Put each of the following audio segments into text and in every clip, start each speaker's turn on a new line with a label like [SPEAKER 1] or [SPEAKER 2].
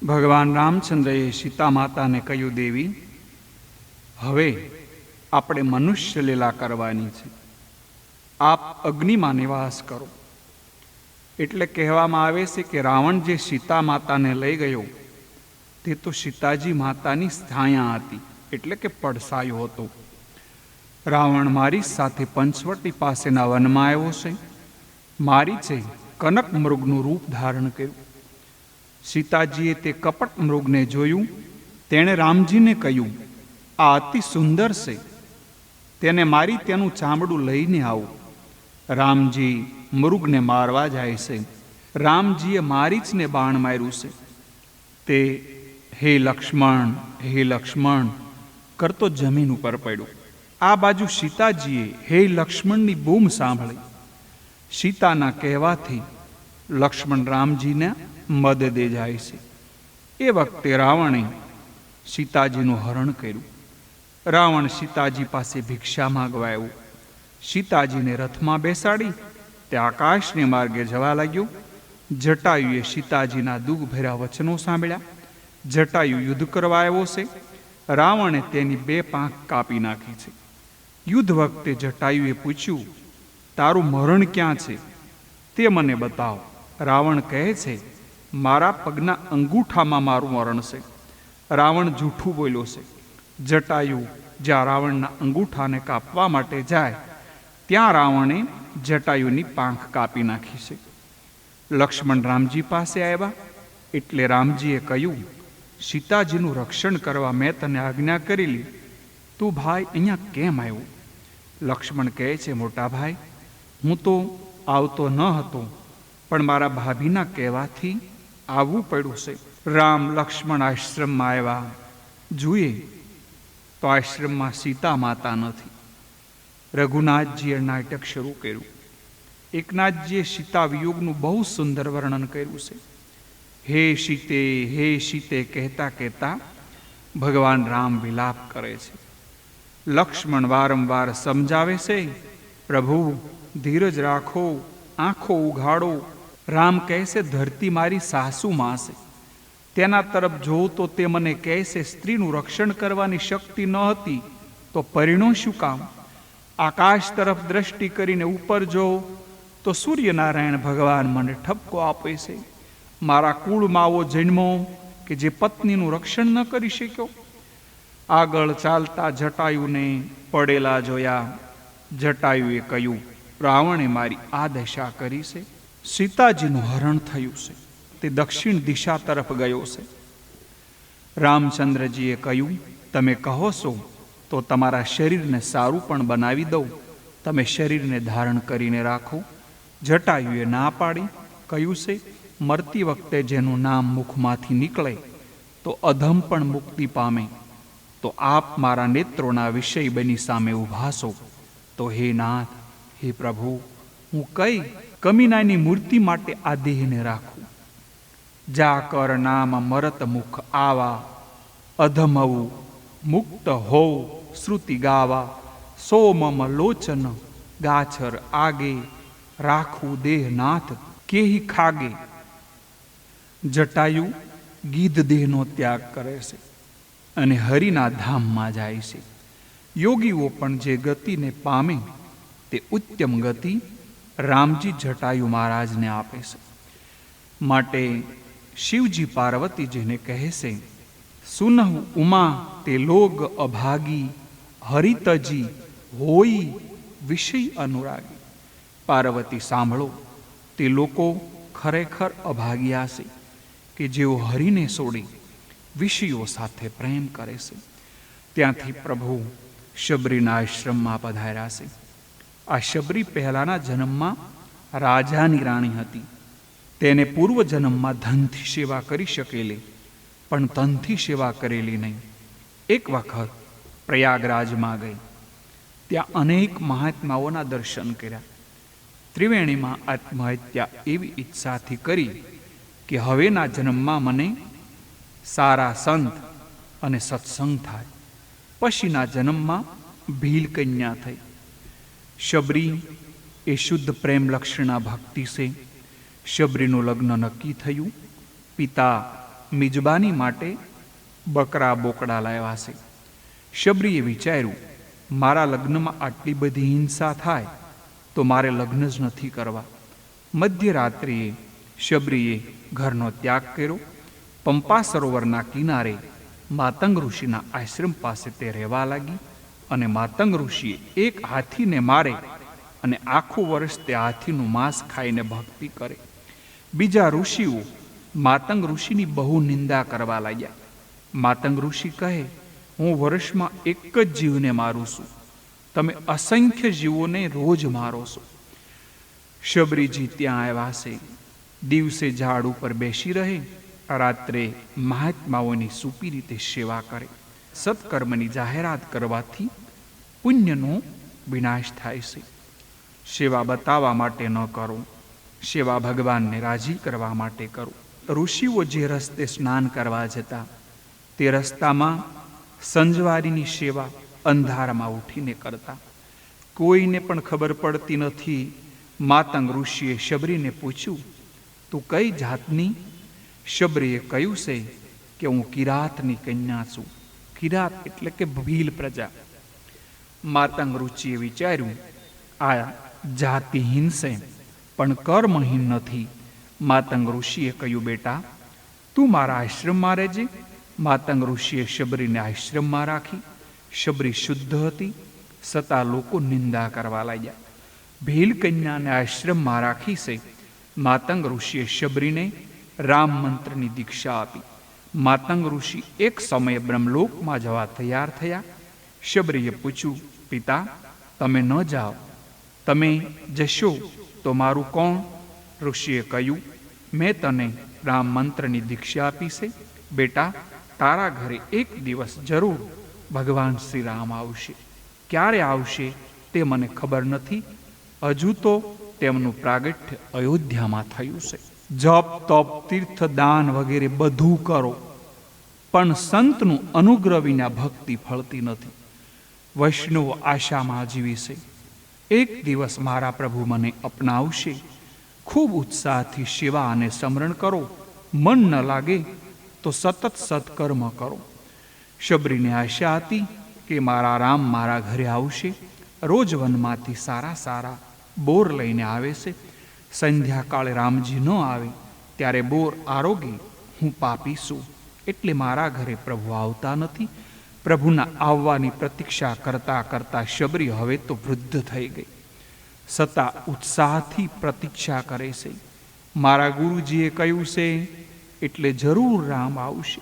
[SPEAKER 1] ભગવાન રામચંદ્રએ સીતા માતાને કહ્યું, દેવી, હવે આપણે મનુષ્ય લીલા કરવાની છે. આપ અગ્નિમાં નિવાસ કરો. એટલે કહેવામાં આવે છે કે રાવણ જે સીતા માતાને લઈ ગયો તે તો સીતાજી માતાની છાયા હતી, એટલે કે પડસાયો હતો. રાવણ મારી સાથે પંચવટી પાસેના વનમાં આવ્યો છે. મારીચે કનક મૃગનું રૂપ ધારણ કર્યું. સીતાજીએ તે કપટ મૃગને જોયું. તેણે રામજીને કહ્યું, આ અતિ સુંદર છે, તેને મારી તેનું ચામડું લઈને આવો. રામજી મૃગને મારવા જાય છે. રામજીએ મારીચને બાણ માર્યું છે. તે હે લક્ષ્મણ, હે લક્ષ્મણ કરતો જમીન ઉપર પડ્યો. આ બાજુ સીતાજીએ હે લક્ષ્મણની બૂમ સાંભળી. સીતાના કહેવાથી લક્ષ્મણ રામજીને મદદે જાય છે. એ વખતે રાવણે સીતાજીનું હરણ કર્યું. રાવણ સીતાજી પાસે ભિક્ષા માંગવા આવ્યો. સીતાજીને રથમાં બેસાડી તે આકાશને માર્ગે જવા લાગ્યો. જટાયુએ સીતાજીના દુઃખ ભર્યા વચનો સાંભળ્યા. જટાયુ યુદ્ધ કરવા આવ્યો છે. રાવણે તેની 2 પાંખ કાપી નાખી છે. યુદ્ધ વખતે જટાયુએ પૂછ્યું, તારું મરણ ક્યાં છે તે મને બતાવ. રાવણ કહે છે, મારા પગના અંગૂઠામાં મારું મરણ છે. રાવણ જૂઠું બોલ્યો છે. જટાયુ જ્યાં રાવણના અંગૂઠાને કાપવા માટે જાય ત્યાં રાવણે જટાયુની પાંખ કાપી નાખી છે. લક્ષ્મણ રામજી પાસે આવ્યા એટલે રામજીએ કહ્યું, સીતાજીનું રક્ષણ કરવા મેં તને આજ્ઞા કરેલી, તું ભાઈ અહીંયા કેમ આવ્યો? લક્ષ્મણ કહે છે, મોટા ભાઈ, હું તો આવતો ન હતો, પણ મારા ભાભીના કહેવાથી આવવું પડ્યું છે. રામ લક્ષ્મણ આશ્રમમાં આવ્યા. જોઈએ તો આશ્રમમાં સીતા માતા નથી. રઘુનાથજીએ નાટક શરૂ કર્યું. એકનાથજીએ સીતા વિયોગનું બહુ સુંદર વર્ણન કર્યું છે. હે સીતે, હે સીતે કહેતા કહેતા ભગવાન રામ વિલાપ કરે છે. લક્ષ્મણ વારંવાર સમજાવે છે, પ્રભુ ધીરજ રાખો, આંખો ઉઘાડો. રામ કહે છે, ધરતી મારી સાસુ માં છે, તેના તરફ જોઉં તો તે મને કહે છે, સ્ત્રીનું રક્ષણ કરવાની શક્તિ ન હતી તો પરિણો શું કામ? આકાશ તરફ દ્રષ્ટિ કરીને ઉપર જોઉં તો સૂર્યનારાયણ ભગવાન મને ઠપકો આપે છે. મારા કુળમાં આવો જન્મો કે જે પત્નીનું રક્ષણ ન કરી શક્યો. આગળ ચાલતા જટાયુને પડેલા જોયા. જટાયુએ કહ્યું, રાવણે મારી આ દશા કરી છે. સીતાજીનું હરણ થયું છે. તે દક્ષિણ દિશા તરફ ગયો છે. રામચંદ્રજીએ કહ્યું, તમે કહો છો તો તમારા શરીરને સારું પણ બનાવી દઉં. તમે શરીરને ધારણ કરીને રાખો. જટાયુએ ના પાડી. કહ્યું છે, મરતી વખતે જેનું નામ મુખમાંથી નીકળે તો અધમ પણ મુક્તિ પામે. તો આપ મારા નેત્રોના વિષય બની સામે ઊભા છો. તો હે નાથ, હે પ્રભુ, હું કઈ કમીનાની મૂર્તિ માટે આ દેહને રાખું? જા કર નામ મરત મુખ આવા, અધમવું મુક્ત હોવ શ્રુતિ ગાવા. સોમમ લોચન ગાછર આગે, રાખું દેહ નાથ કેહી ખાગે. જટાયુ ગીધ દેહનો ત્યાગ કરે છે અને હરિના ધામમાં જાય છે. યોગીઓ પણ જે ગતિને પામે તે ઉત્તમ ગતિ રામજી જટાયુ મહારાજને આપે છે. માટે શિવજી પાર્વતીજીને કહે છે, સુનહુ ઉમા તે લોગ અભાગી, હરિતજી હોઈ વિષય અનુરાગી. પાર્વતી સાંભળો, તે લોકો ખરેખર અભાગ્યા છે કે જેઓ હરિને છોડી વિષયો સાથે પ્રેમ કરે છે. ત્યાંથી પ્રભુ શબરીના આશ્રમમાં પધાર્યા છે. આ શબરી પહેલાના જન્મમાં રાજાની રાણી હતી. તેને પૂર્વ જન્મમાં ધનથી સેવા કરી શકેલી, પણ તનથી સેવા કરેલી નહીં. એક વખત પ્રયાગરાજમાં ગઈ. ત્યાં અનેક મહાત્માઓના દર્શન કર્યા. ત્રિવેણીમાં આત્મહત્યા એવી ઈચ્છાથી કરી કે હવેના જન્મમાં મને સારા સંત અને સત્સંગ થાય. પછીના જન્મમાં ભીલ કન્યા થઈ. શબરી એ શુદ્ધ પ્રેમ લક્ષણા ભક્તિ છે. શબરીનું લગ્ન નક્કી થયું. પિતા મિજબાની માટે બકરા બોકડા લાવ્યા છે. શબરીએ વિચાર્યું, મારા લગ્નમાં આટલી બધી હિંસા થાય તો મારે લગ્ન જ નથી કરવા. મધ્યરાત્રિએ શબરીએ ઘરનો ત્યાગ કર્યો. પંપા સરોવરના કિનારે માતંગ ઋષિના આશ્રમ પાસે તે રહેવા લાગી. અને માતંગ ઋષિએ એક હાથીને મારે અને આખું વર્ષ તે હાથીનું માંસ ખાઈને ભક્તિ કરે. બીજા ઋષિઓ માતંગ ઋષિની બહુ નિંદા કરવા લાગ્યા. માતંગ ઋષિ કહે, હું વર્ષમાં એક જ જીવને મારું છું, તમે અસંખ્ય જીવોને રોજ મારો છો. શબરીજી ત્યાં આવ્યા છે. દિવસે ઝાડ ઉપર બેસી રહે, રાત્રે મહાત્માઓની સુપી રીતે સેવા કરે. સત્કર્મની જાહેરાત કરવાથી પુણ્યનો વિનાશ થાય છે. સેવા બતાવવા માટે ન કરો, સેવા ભગવાનને રાજી કરવા માટે કરો. ઋષિઓ જે રસ્તે સ્નાન કરવા જતા તે રસ્તામાં સંજવારીની સેવા અંધારામાં ઉઠીને કરતા. કોઈને પણ ખબર પડતી નથી. માતંગ ઋષિએ શબરીને પૂછ્યું, તું કઈ જાતની? શબરીએ કહ્યું છે કે હું કિરાતની કન્યા છું. કિરાત એટલે કે ભીલ પ્રજા. માતંગ ઋષિએ વિચાર્યું, આ જાતિહીન છે પણ કર્મહીન નથી. માતંગ ઋષિએ કહ્યું, બેટા તું મારા આશ્રમમાં રહેજે. માતંગ ઋષિએ શબરીને આશ્રમમાં રાખી. શબરી શુદ્ધ હતી, છતાં લોકો નિંદા કરવા લાગ્યા. ભીલ કન્યાને આશ્રમમાં રાખી છે. માતંગ ઋષિએ શબરીને રામ મંત્રની દીક્ષા આપી. માતંગ ઋષિ એક સમયે બ્રહ્મલોકમાં જવા તૈયાર થયા. શબરીએ પૂછ્યું, પિતા તમે ન જાઓ, તમે જશો તો મારું કોણ? ઋષિએ કહ્યું, મેં તને રામ મંત્રની દીક્ષા આપી છે. બેટા તારા ઘરે એક દિવસ જરૂર ભગવાન શ્રી રામ આવશે. ક્યારે આવશે તે મને ખબર નથી. હજુ તો તેમનું પ્રાગટ્ય અયોધ્યામાં થયું છે. જપ તપ તીર્થ દાન વગેરે બધું કરો, પણ સંતનું અનુગ્રહ વિના ભક્તિ ફળતી નથી. વૈષ્ણવ આશામાં જીવે છે. એક દિવસ મારા પ્રભુ મને અપનાવશે. ખૂબ ઉત્સાહથી સેવા અને સ્મરણ કરો. મન ન લાગે તો સતત સત્કર્મ કરો. શબરીને આશા હતી કે મારા રામ મારા ઘરે આવશે. રોજ વનમાંથી સારા સારા બોર લઈને આવે છે. સંધ્યાકાળે રામજી ન આવે ત્યારે બોર આરોગી હું પાપી છું એટલે મારા ઘરે પ્રભુ આવતા નથી. પ્રભુના આવવાની પ્રતીક્ષા કરતા કરતા શબરી હવે તો વૃદ્ધ થઈ ગઈ, છતાં ઉત્સાહથી પ્રતીક્ષા કરે છે. મારા ગુરુજીએ કહ્યું છે એટલે જરૂર રામ આવશે.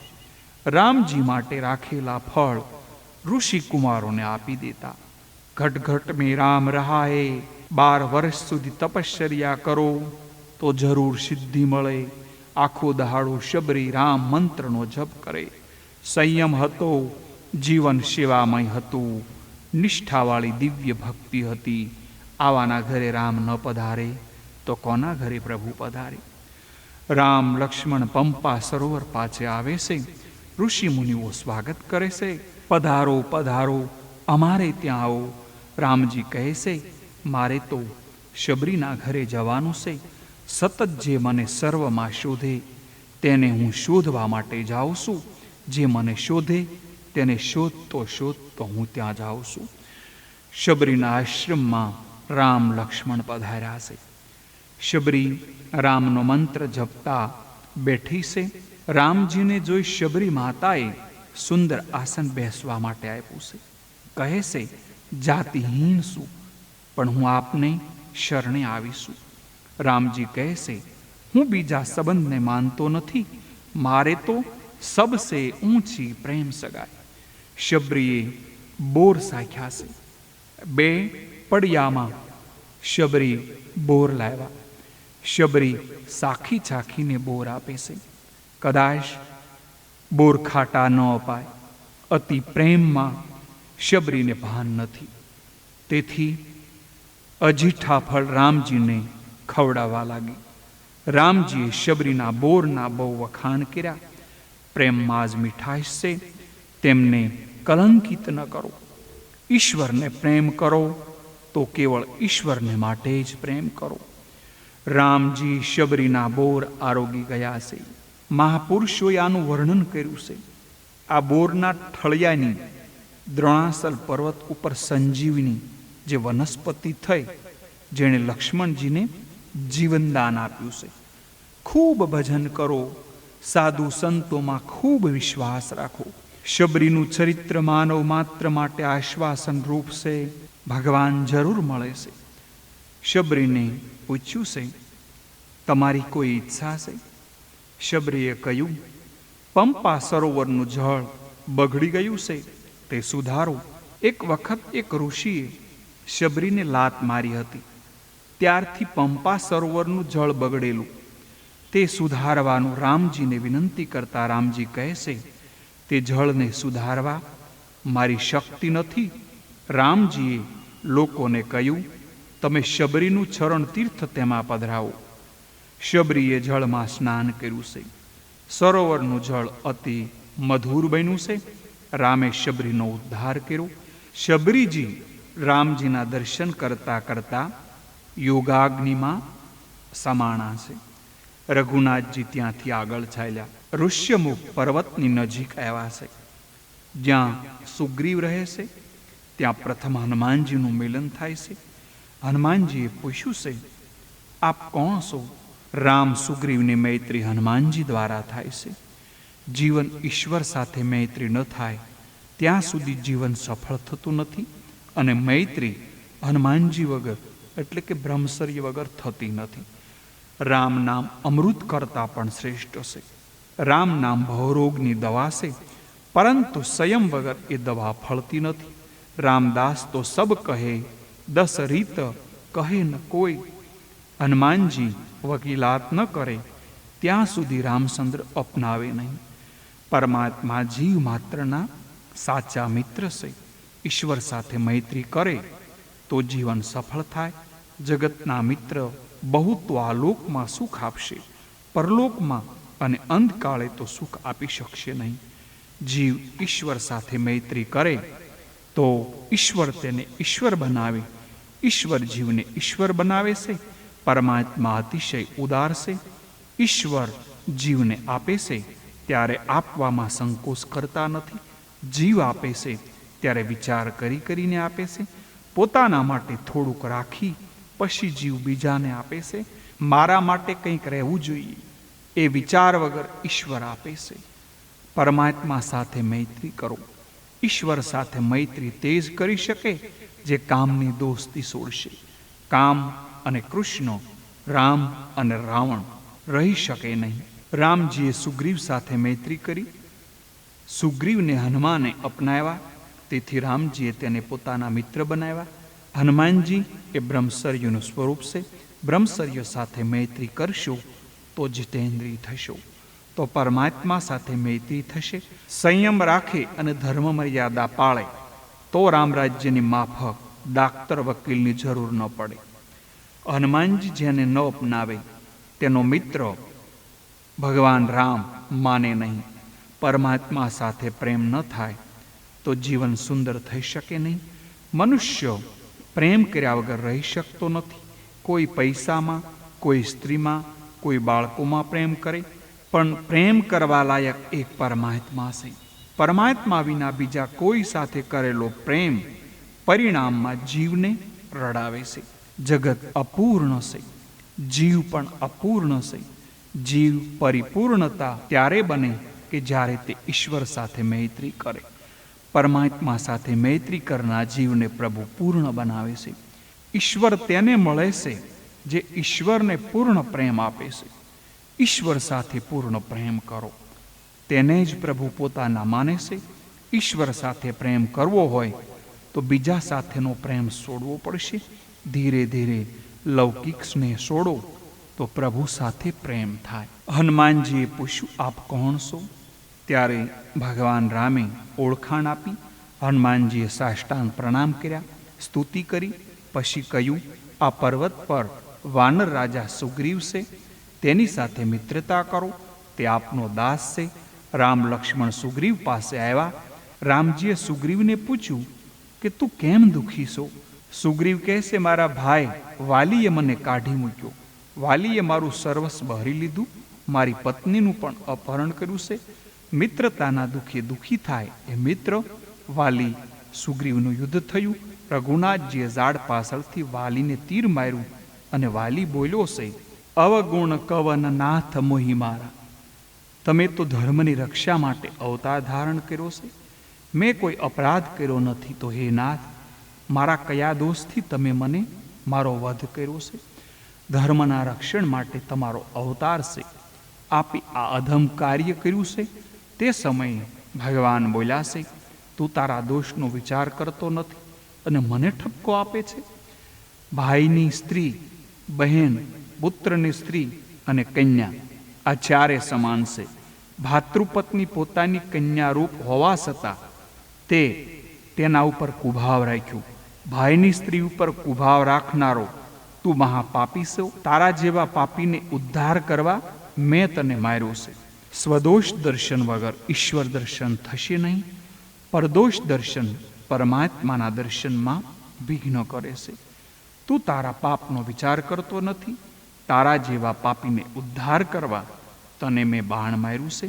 [SPEAKER 1] રામજી માટે રાખેલા ફળ ઋષિ કુમારોને આપી દેતા. ઘટ ઘટ મેં રામ રહાએ, 12 વર્ષ સુધી તપશ્ચર્યા કરો તો જરૂર સિદ્ધિ મળે. આખો દહાડો શબરી રામ મંત્રનો જપ કરે. સંયમ હતો, જીવન સેવામય હતું, નિષ્ઠાવાળી દિવ્ય ભક્તિ હતી. આવાના ઘરે રામ ન પધારે તો કોના ઘરે પ્રભુ પધારે? રામ લક્ષ્મણ પંપા સરોવર પાસે આવે છે. ઋષિ મુનિઓ સ્વાગત કરે છે. પધારો પધારો, અમારે ત્યાં આવો. રામજી કહે છે, મારે તો શબરીના ઘરે જવાનું છે. સતત જે મને સર્વમાં શોધે તેને હું શોધવા માટે જાઉં છું. જે મને શોધે તેને શોધતો હું ત્યાં જાઉં છું. શબરીના આશ્રમમાં રામ લક્ષ્મણ પધાર્યા છે. શબરી રામનો મંત્ર જપતા બેઠી છે. રામજીને જોઈ શબરી માતાએ સુંદર આસન બેસવા માટે આપ્યું છે. કહે છે, જાતિહીન છું પણ હું આપને શરણે આવીશું. રામજી કહે છે, હું બીજા સંબંધને માનતો નથી, મારે તો સબસે ઊંચી પ્રેમ સગાઈ. શબરીએ બોર સાખ્યા છે. 2 પડિયામાં શબરી બોર લાવ્યા. શબરી સાખી ચાખીને બોર આપે છે. કદાચ બોર ખાટા ન અપાય. અતિ પ્રેમમાં શબરીને ભાન નથી, તેથી અજીઠા ફળ રામજીને ખવડાવવા લાગી. રામજીએ શબરીના બોરના બહુ વખાણ કર્યા. પ્રેમમાં જ મીઠાશ છે, તેમને કલંકિત ન કરો. ઈશ્વરને પ્રેમ કરો તો કેવળ ઈશ્વરને માટે જ પ્રેમ કરો. રામજી શબરીના બોર આરોગી ગયા છે. મહાપુરુષોએ આનું વર્ણન કર્યું છે. આ બોરના ઠળિયાની દ્રોણાસલ પર્વત ઉપર સંજીવની જે વનસ્પતિ થઈ, જેણે લક્ષ્મણજીને જીવનદાન આપ્યું છે. ખૂબ ભજન કરો, સાધુ સંતોમાં ખૂબ વિશ્વાસ રાખો. શબરીનું ચરિત્ર માનવ માત્ર માટે આશ્વાસન રૂપ છે. ભગવાન જરૂર મળે છે. શબરીને પૂછ્યું છે, તમારી કોઈ ઈચ્છા છે? શબરીએ કહ્યું, પંપા સરોવરનું જળ બગડી ગયું છે, તે સુધારો. એક વખત એક ઋષિએ શબરીને લાત મારી હતી. ત્યારથી પંપા સરોવરનું જળ બગડેલું, તે સુધારવાનું રામજીને વિનંતી કરતા રામજી કહે છે, તે જળને સુધારવા મારી શક્તિ નથી. રામજીએ લોકોને કહ્યું, તમે શબરીનું ચરણ તીર્થ તેમાં પધરાવો. શબરીએ જળમાં સ્નાન કર્યું છે. સરોવરનું જળ અતિ મધુર બન્યું છે. રામે શબરીનો ઉદ્ધાર કર્યો. શબરીજી રામજીના દર્શન કરતા કરતા યોગાગ્નિમાં સમાણા છે. રઘુનાથજી ત્યાંથી આગળ ચાલ્યા. ઋષ્યમુખ પર્વતની નજીક આવ્યા છે. જ્યાં સુગ્રીવ રહે છે ત્યાં પ્રથમ હનુમાનજીનું મિલન થાય છે. હનુમાનજીએ પૂછ્યું છે, આપ કોણ છો? રામ સુગ્રીવની મૈત્રી હનુમાનજી દ્વારા થાય છે. જીવન ઈશ્વર સાથે મૈત્રી ન થાય ત્યાં સુધી જીવન સફળ થતું નથી, અને મૈત્રી હનુમાનજી વગર એટલે કે બ્રહ્મચર્ય વગર થતી નથી. રામ નામ અમૃત કરતાં પણ શ્રેષ્ઠ છે. રામ નામ ભવરોગની દવા છે, પરંતુ સંયમ વગર એ દવા ફળતી નથી. રામદાસ તો સબ કહે, 10 રીત કહે ન કોઈ. હનુમાનજી વકીલાત ન કરે ત્યાં સુધી રામચંદ્ર અપનાવે નહીં. પરમાત્મા જીવ માત્રના સાચા મિત્ર છે. ઈશ્વર સાથે મૈત્રી કરે તો જીવન સફળ થાય. જગતના મિત્ર બહુ તો આ લોકમાં સુખ આપશે, પરલોકમાં અને અંતકાળે તો સુખ આપી શકશે નહીં. જીવ ઈશ્વર સાથે મૈત્રી કરે તો ઈશ્વર તેને ઈશ્વર બનાવે. ઈશ્વર જીવને ઈશ્વર બનાવે છે. પરમાત્મા અતિશય ઉદાર છે. ઈશ્વર જીવને આપે છે ત્યારે આપવામાં સંકોચ કરતા નથી. જીવ આપે છે ત્યારે વિચાર કરી કરીને આપે છે. પોતાના માટે થોડુંક રાખી પછી જીવ બીજાને આપે છે. મારા માટે કંઈક રહેવું જોઈએ એ વિચાર વગર ઈશ્વર આપે છે. પરમાત્મા સાથે મૈત્રી કરો. ઈશ્વર સાથે મૈત્રી તે જ કરી શકે જે કામની દોસ્તી છોડશે. કામ અને કૃષ્ણ, રામ અને રાવણ રહી શકે નહીં. રામજીએ સુગ્રીવ સાથે મૈત્રી કરી. સુગ્રીવને હનુમાને અપનાવ્યા, તેથી રામજીએ તેને પોતાના મિત્ર બનાવ્યા. હનુમાનજી એ બ્રહ્મચર્યનું સ્વરૂપ છે. બ્રહ્મચર્ય સાથે મૈત્રી કરશો તો જીતેન્દ્રિય થશો, તો પરમાત્મા સાથે મૈત્રી થશે. સંયમ રાખે અને ધર્મ મર્યાદા પાળે તો રામરાજ્યની માફક ડાક્ટર વકીલની જરૂર ન પડે. હનુમાનજી જેને ન અપનાવે તેનો મિત્ર ભગવાન રામ માને નહીં. પરમાત્મા સાથે પ્રેમ ન થાય તો જીવન સુંદર થઈ શકે નહીં. મનુષ્ય પ્રેમ કર્યા વગર રહી શકતો નથી. કોઈ પૈસામાં, કોઈ સ્ત્રીમાં, કોઈ બાળકોમાં પ્રેમ કરે, પણ પ્રેમ કરવા લાયક એક પરમાત્મા છે. પરમાત્મા વિના બીજા કોઈ સાથે કરેલો પ્રેમ પરિણામમાં જીવને રડાવે છે. જગત અપૂર્ણ છે, જીવ પણ અપૂર્ણ છે. જીવ પરિપૂર્ણતા ત્યારે બને કે જ્યારે તે ઈશ્વર સાથે મૈત્રી કરે. પરમાત્મા સાથે મૈત્રી કરનાર જીવને પ્રભુ પૂર્ણ બનાવે છે. ઈશ્વર તેને મળે છે જે ઈશ્વરને પૂર્ણ પ્રેમ આપે છે. ઈશ્વર સાથે પૂર્ણ પ્રેમ કરો, તેને જ પ્રભુ પોતાના માને છે. ઈશ્વર સાથે પ્રેમ કરવો હોય તો બીજા સાથેનો પ્રેમ છોડવો પડશે. ધીરે ધીરે લૌકિક સ્નેહ છોડો તો પ્રભુ સાથે પ્રેમ થાય. હનુમાનજીએ પૂછ્યું, આપ કોણ છો? ત્યારે ભગવાન રામે ઓળખાણ આપી. હનુમાનજીએ સાષ્ટાંગ પ્રણામ કર્યા, સ્તુતિ કરી. પછી કહ્યું, આ પર્વત પર વાનર રાજા સુગ્રીવ છે, તેની સાથે મિત્રતા કરો, તે આપનો દાસ છે. રામ લક્ષ્મણ સુગ્રીવ પાસે આવ્યા. રામજીએ સુગ્રીવને પૂછ્યું કે તું કેમ દુઃખી છો? સુગ્રીવ કહે છે, મારા ભાઈ વાલીએ મને કાઢી મૂક્યો. વાલીએ મારું સર્વસ્વ હરી લીધું, મારી પત્નીનું પણ અપહરણ કર્યું છે. મિત્રતાના દુઃખે દુઃખી થાય એ મિત્ર. વાલી સુગ્રીવનું યુદ્ધ થયું. રઘુનાથજીએ ઝાડ પાછળથી વાલીને તીર માર્યું અને વાલી બોલ્યો છે, અવગુણ કવન નાથ મોહી મારા. તમે તો ધર્મની રક્ષા માટે અવતાર ધારણ કર્યો છે. મેં કોઈ અપરાધ કર્યો નથી, તો હે નાથ, મારા કયા દોષથી તમે મને મારો વધ કર્યો છે? ધર્મના રક્ષણ માટે તમારો અવતાર છે. આપે આ અધમ કાર્ય કર્યું છે. તે સમયે ભગવાન બોલ્યા છે, તું તારા દોષનો વિચાર કરતો નથી અને મને ઠપકો આપે છે. ભાઈની સ્ત્રી, બહેન, પુત્રની સ્ત્રી અને કન્યા આ ચારે સમાન છે. ભાતૃપત્ની પોતાની કન્યા રૂપ હોવા છતાં તેના ઉપર કુભાવ રાખ્યું. ભાઈની સ્ત્રી ઉપર કુભાવ રાખનારો તું મહાપાપી છો. તારા જેવા પાપીને ઉદ્ધાર કરવા મેં તને માર્યો છે. સ્વદોષ દર્શન વગર ઈશ્વર દર્શન થશે નહીં. પરદોષ દર્શન પરમાત્માના દર્શનમાં વિઘ્ન કરે છે. તું તારા પાપનો વિચાર કરતો નથી. તારા જેવા પાપીને ઉદ્ધાર કરવા તને મેં બાણ માર્યું છે.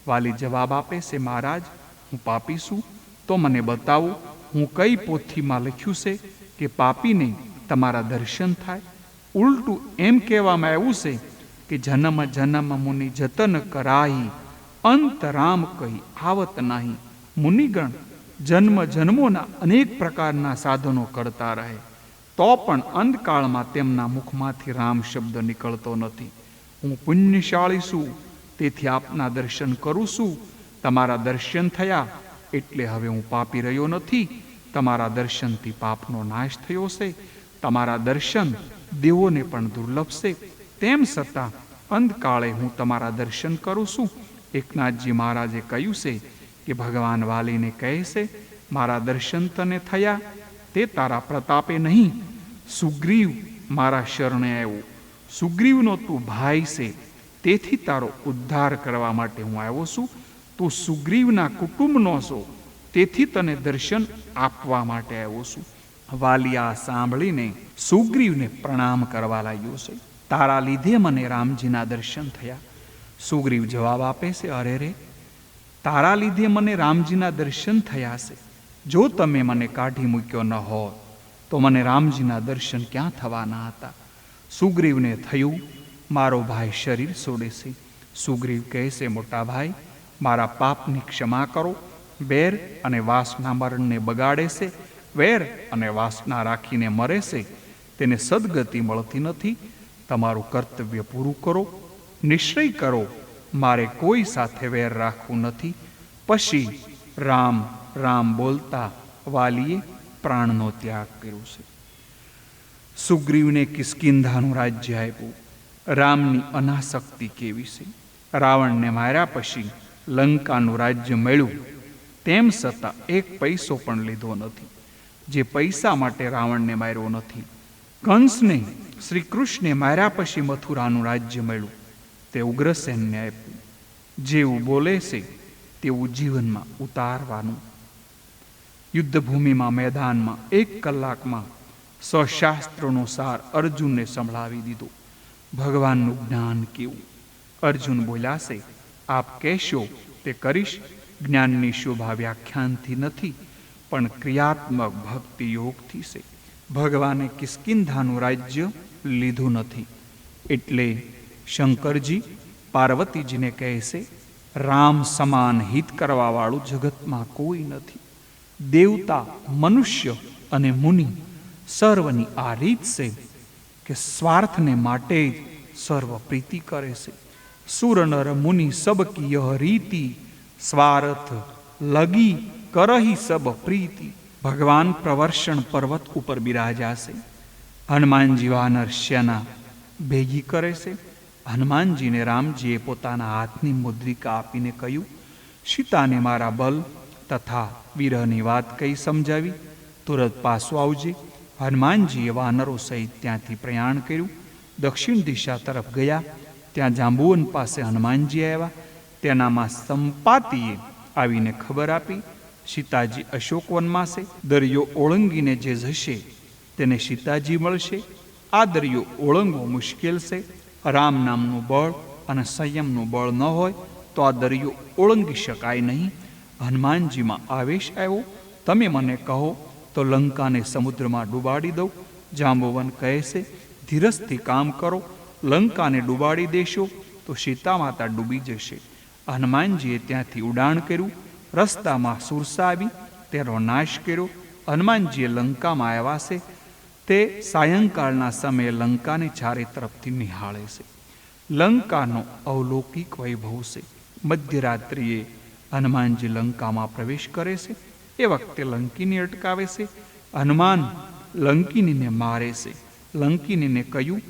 [SPEAKER 1] વાલી જવાબ આપે છે, મહારાજ, હું પાપી છું, તો મને બતાવો, હું કઈ પોથીમાં લખ્યું છે કે પાપીને તમારા દર્શન થાય? ઉલટું એમ કહેવામાં આવ્યું છે કે જન્મ જન્મ મુનિ જતન કરાઈ, અંત રામ કહી આવત નહીં. મુનિગણ જન્મ જન્મોના અનેક પ્રકારના સાધનો કરતા રહે, તો પણ અંતકાળમાં તેમના મુખમાંથી રામ શબ્દ નીકળતો નથી. હું પુણ્યશાળી છું, તેથી આપના દર્શન કરું છું. તમારા દર્શન થયા એટલે હવે હું પાપી રહ્યો નથી. તમારા દર્શનથી પાપનો નાશ થયો છે. તમારા દર્શન દેવોને પણ દુર્લભ છે. તેમ છતાં અંતકાળે હું તમારા દર્શન કરું છું. એકનાથજી મહારાજે કહ્યું છે કે ભગવાન વાલીને કહે છે, મારા દર્શન તને થયા તે તારા પ્રતાપે નહીં. સુગ્રીવ મારા શરણે આવ્યો. સુગ્રીવનો તું ભાઈ છે, તેથી તારો ઉદ્ધાર કરવા માટે હું આવ્યો છું. તું સુગ્રીવના કુટુંબનો છો, તેથી તને દર્શન આપવા માટે આવ્યો છું. વાલી આ સાંભળીને સુગ્રીવને પ્રણામ કરવા લાગ્યો છે. તારા લીધે મને રામજીના દર્શન થયા. સુગ્રીવ જવાબ આપે છે, અરે રે, તારા લીધે મને રામજીના દર્શન થયા છે. જો તમે મને કાઢી મૂક્યો ન હોત તો મને રામજીના દર્શન ક્યાં થવાના હતા? સુગ્રીવને થયું, મારો ભાઈ શરીર છોડે છે. સુગ્રીવ કહે છે, મોટા ભાઈ, મારા પાપની ક્ષમા કરો. વેર અને વાસના મરણને બગાડે છે. વેર અને વાસના રાખીને મરે છે, તેને સદગતિ મળતી નથી. તમારું કર્તવ્ય પૂરું કરો. નિશ્ચય કરો, મારે કોઈ સાથે વેર રાખવું નથી. પછી રામ રામ બોલતા વાલીએ પ્રાણનો ત્યાગ કર્યો છે. સુગ્રીવને કિષ્કિંધાનું રાજ્ય આપ્યું. રામની અનાસક્તિ કેવી છે! રાવણને માર્યા પછી લંકાનું રાજ્ય મળ્યું, તેમ છતાં એક પૈસો પણ લીધો નથી. જે પૈસા માટે રાવણને માર્યો નથી. કંસને શ્રી કૃષ્ણે માર્યા પછી મથુરાનું રાજ્ય મળ્યું, તે ઉગ્રસેનને આપ્યું. જેવું બોલે છે તેવું જીવનમાં ઉતારવાનું. યુદ્ધભૂમિમાં મેદાનમાં 1 કલાકમાં સશાસ્ત્રોનો સાર અર્જુનને સંભળાવી દીધો. ભગવાનનું જ્ઞાન કેવું! અર્જુન બોલ્યા છે, આપ કહેશો તે કરીશ. જ્ઞાનની શોભા વ્યાખ્યાનથી નથી, પણ ક્રિયાત્મક ભક્તિ યોગથી છે. ભગવાને કિષ્કિંધાનું રાજ્ય લીધું નથી, એટલે શંકરજી પાર્વતીજીને કહે છે, રામ સમાન હિત કરવાવાળું જગતમાં કોઈ નથી. દેવતા, મનુષ્ય અને મુનિ સર્વની આ રીત છે કે સ્વાર્થને માટે જ સર્વ પ્રીતિ કરે છે. સુર નર મુનિ સબ કી યહ રીતિ, સ્વાર્થ લગી કરહી સબ પ્રીતિ. ભગવાન પ્રવર્ષણ પર્વત ઉપર બિરાજ્યા છે. હનુમાનજી વાનર સેના ભેગી કરે છે. હનુમાનજીને રામજીએ પોતાના હાથની મુદ્રિકા આપીને કહ્યું, સીતાને મારા બલ તથા વિરહની વાત કહી સમજાવી, તુરત પાછું આવજે. હનુમાનજીએ વાનરો સહિત ત્યાંથી પ્રયાણ કર્યું. દક્ષિણ દિશા તરફ ગયા. ત્યાં જાંબુવન પાસે હનુમાનજી આવ્યા. તેનામાં સંપાતીએ આવીને ખબર આપી, સીતાજી અશોકવનમાં છે. દરિયો ઓળંગીને જે જશે તેને સીતાજી મળશે. આ દરિયો ઓળંગવો મુશ્કેલ છે. રામ નામનું બળ અને સંયમનું બળ ન હોય તો આ દરિયો ઓળંગી શકાય નહીં. હનુમાનજીમાં આવેશ આવ્યો. તમે મને કહો તો લંકાને સમુદ્રમાં ડૂબાડી દઉં. જાંબુવન કહે છે, ધીરજથી કામ કરો. લંકાને ડૂબાડી દેશો તો સીતા માતા ડૂબી જશે. હનુમાનજીએ ત્યાંથી ઉડાણ કર્યું. રસ્તામાં સુરસા આવી, તેનો નાશ કર્યો. હનુમાનજીએ લંકામાં આવ્યા છે. તે સાયંકાળના સમયે લંકાને ચારે તરફથી નિહાળે છે. લંકાનો અવલૌકિક વૈભવ છે. મધ્યરાત્રિએ હનુમાનજી લંકામાં પ્રવેશ કરે છે. એ વખતે લંકિની અટકાવે છે. હનુમાન લંકિનીને મારે છે. લંકિનીને કહ્યું,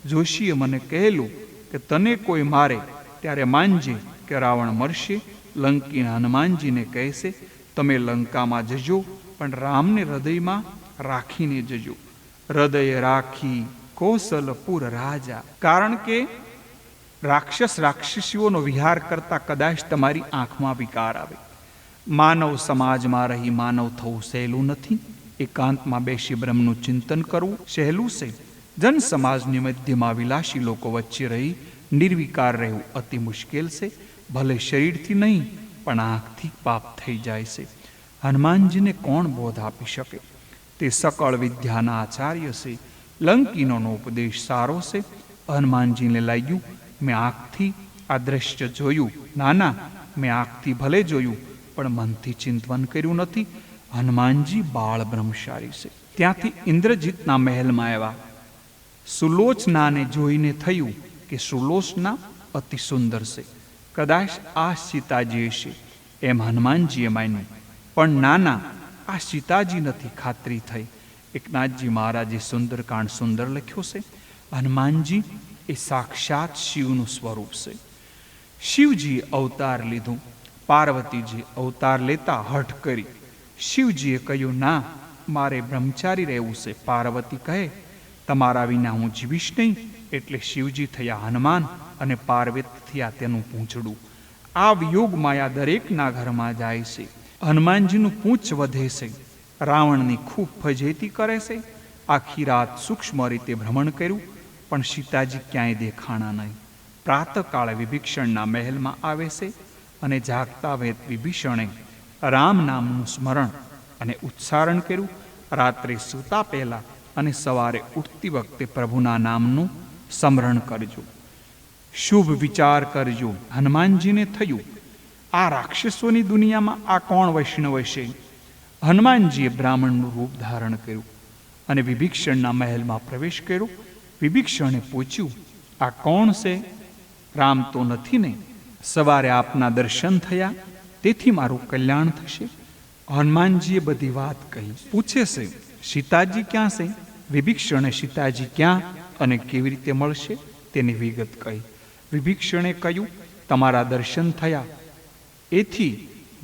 [SPEAKER 1] જોશીએ મને કહેલું કે તને કોઈ મારે ત્યારે માનજે કે રાવણ મરશે. લંકિન હનુમાનજીને કહે છે, તમે લંકામાં જજો, પણ રામને હૃદયમાં રાખીને જજો. હૃદય રાખી કૌશલપુર રાજા. કારણ કે રાક્ષસીઓનો વિહાર કરતા કદાચ તમારી આંખમાં વિકાર આવે. માનવ સમાજમાં રહી માનવ થવું સહેલું નથી. એકાંતમાં બેસી બ્રહ્મનું ચિંતન કરવું સહેલું છે. જન સમાજની મધ્યમાં વિલાસી લોકો વચ્ચે રહી નિર્વિકાર રહેવું અતિ મુશ્કેલ છે. ભલે શરીરથી નહીં પણ આંખથી પાપ થઈ જાય છે. હનુમાનજીને કોણ બોધ આપી શકે? તે સકળ વિદ્યાના આચાર્ય છે. લંકિનોનો ઉપદેશ સારો છે. હનુમાનજીને લાગ્યું, મેં આંખથી આ દ્રશ્ય જોયું. નાના, મેં આંખથી ભલે જોયું પણ મનથી ચિંતન કર્યું નથી. હનુમાનજી બાળ બ્રહ્મચારી છે. ત્યાંથી ઇન્દ્રજીતના મહેલમાં આવ્યા. સુલોચનાને જોઈને થયું કે સુલોચના અતિ સુંદર છે. કદાચ આ સીતાજી છે એમ હનુમાનજીએ માન્યું. પણ નાના, આ સીતાજી નથી, ખાતરી થઈ. એકનાથજી મહારાજે સુંદરકાંડ સુંદર લખ્યો છે. હનુમાનજી એ સાક્ષાત શિવનું સ્વરૂપ છે. શિવજીએ અવતાર લીધું. પાર્વતીજી અવતાર લેતા હઠ કરી. શિવજીએ કહ્યું, ના, મારે બ્રહ્મચારી રહેવું છે. પાર્વતી કહે, તમારા વિના હું જીવીશ નહીં. એટલે શિવજી થયા હનુમાન અને પાર્વતી થયા તેનું પૂંછડું. આ વિયોગ માયા દરેકના ઘરમાં જાય છે. હનુમાનજીનું પૂંછ વધે છે. રાવણની ખૂબ ફજેતી કરે છે. આખી રાત સૂક્ષ્મ રીતે ભ્રમણ કર્યું પણ સીતાજી ક્યાંય દેખાણા નહીં. પ્રાતઃકાળે વિભીષણના મહેલમાં આવે છે અને જાગતા વેત વિભીષણે રામ નામનું સ્મરણ અને ઉચ્ચારણ કર્યું. રાત્રે સૂતા પહેલા અને સવારે ઉઠતી વખતે પ્રભુના નામનું સ્મરણ કરજો. શુભ વિચાર કરજો. હનુમાનજીને થયું, આ રાક્ષસોની દુનિયામાં આ કોણ વૈષ્ણવ છે? હનુમાનજીએ બ્રાહ્મણનું રૂપ ધારણ કર્યું અને વિભીષણના મહેલમાં પ્રવેશ કર્યો. વિભીષણે પૂછ્યું, આ કોણ છે? રામ તો નથી ને? સવારે આપના દર્શન થયા તેથી મારું કલ્યાણ થશે. હનુમાનજીએ બધી વાત કહી. પૂછે છે, સીતાજી ક્યાં છે? વિભીષણે સીતાજી ક્યાં અને કેવી રીતે મળશે તેની વિગત કહી. વિભીષણે કહ્યું, તમારા દર્શન થયા એથી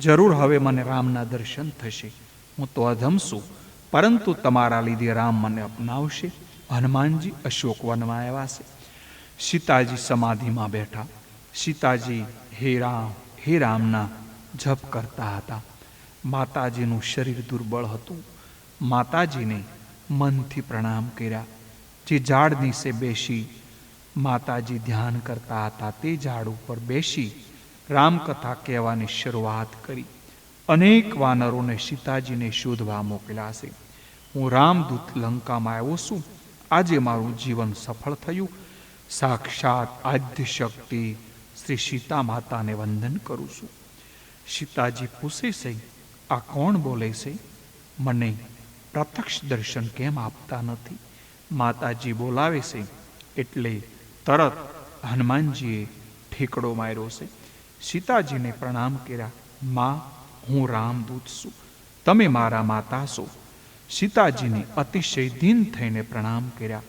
[SPEAKER 1] જરૂર હવે મને રામના દર્શન થશે. હું તો અધમ છું, પરંતુ તમારા લીધે રામ મને અપનાવશે. હનુમાનજી અશોકવનમાં આવ્યા છે. સીતાજી સમાધિમાં બેઠા. સીતાજી હે રામના જપ કરતા હતા. માતાજીનું શરીર દુર્બળ હતું. માતાજીને મનથી પ્રણામ કર્યા. જે ઝાડ નીચે બેસી માતાજી ધ્યાન કરતા હતા તે ઝાડ ઉપર બેસી રામકથા કહેવાની શરૂઆત કરી. અનેક વાનરોને સીતાજીને શોધવા મોકલ્યા છે. હું રામદૂત લંકામાં આવ્યો છું. આજે મારું જીવન સફળ થયું. સાક્ષાત આદ્ય શક્તિ શ્રી સીતા માતાને વંદન કરું છું. સીતાજી પૂછે છે, આ કોણ બોલે છે? મને પ્રત્યક્ષ દર્શન કેમ આપતા નથી? માતાજી બોલાવે છે એટલે તરત હનુમાનજીએ ઠેકડો માર્યો છે. સીતાજીને પ્રણામ કર્યા. માં, હું રામદૂત છું, તમે મારા માતા છો. સીતાજીને અતિશય દીન થઈને પ્રણામ કર્યા.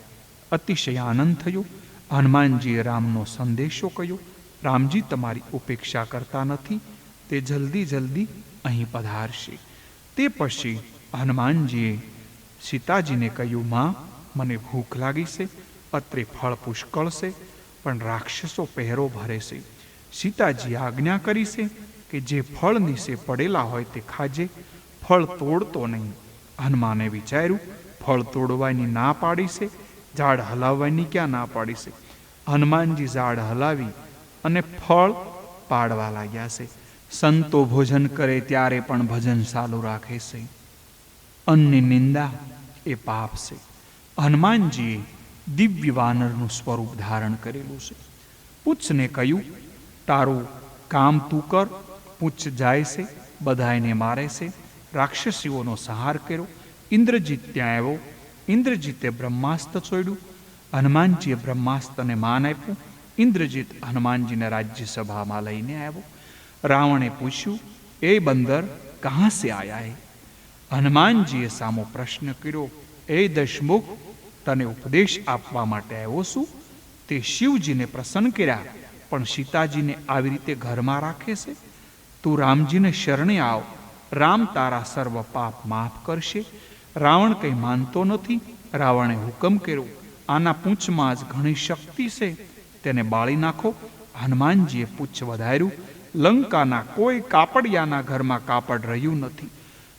[SPEAKER 1] અતિશય આનંદ થયો. હનુમાનજીએ રામનો સંદેશો કહ્યો, રામજી તમારી ઉપેક્ષા કરતા નથી, તે જલ્દી અહીં પધારશે. તે પછી હનુમાનજીએ સીતાજીને કહ્યું, માં, મને ભૂખ લાગી છે. અત્રે ફળ પુષ્કળ છે પણ રાક્ષસો પહેરો ભરે છે. સીતાજી આજ્ઞા કરી છે કે જે ફળ નીચે પડેલા હોય તે ખાજે, ફળ તોડતો નહીં. હનુમાને વિચાર્યું, ફળ તોડવાની ના પાડી છે, ઝાડ હલાવવાની ક્યાં ના પાડી છે? હનુમાનજી ઝાડ હલાવી અને ફળ પાડવા લાગ્યા છે. સંતો ભોજન કરે ત્યારે પણ ભજન ચાલુ રાખે છે. અન્નની નિંદા એ પાપ છે. હનુમાનજીએ દિવ્ય વાનરનું સ્વરૂપ ધારણ કરેલું છે. પૂછને કહ્યું, તારું કામ તું કર. પૂછ જાય છે, બધાને મારે છે. રાક્ષસીઓનો સંહાર કર્યો. ઇન્દ્રજીત ત્યાં આવ્યો. ઇન્દ્રજીતે બ્રહ્માસ્ત્ર છોડ્યું. હનુમાનજીએ બ્રહ્માસ્ત્રને માન આપ્યું. ઇન્દ્રજીત હનુમાનજીને રાજ્યસભામાં લઈને આવ્યો. રાવણે પૂછ્યું, એ બંદર કહાં સે આયા હે? હનુમાનજીએ સામો પ્રશ્ન કર્યો, એ દશમુખ, તને ઉપદેશ આપવા માટે આવ્યો છું. તે શિવજીને પ્રસન્ન કર્યા, પણ સીતાજીને આવી રીતે ઘરમાં રાખે છે. તું રામજીને શરણે આવ. રામ તારા સર્વ પાપ માફ કરશે. રાવણ કંઈ માનતો નથી. રાવણે હુકમ કર્યો, આના પૂંછમાં જ ઘણી શક્તિ છે, તેને બાળી નાખો. હનુમાનજીએ પૂંછ વધાર્યું. લંકાના કોઈ કાપડિયાના ઘરમાં કાપડ રહ્યું નથી.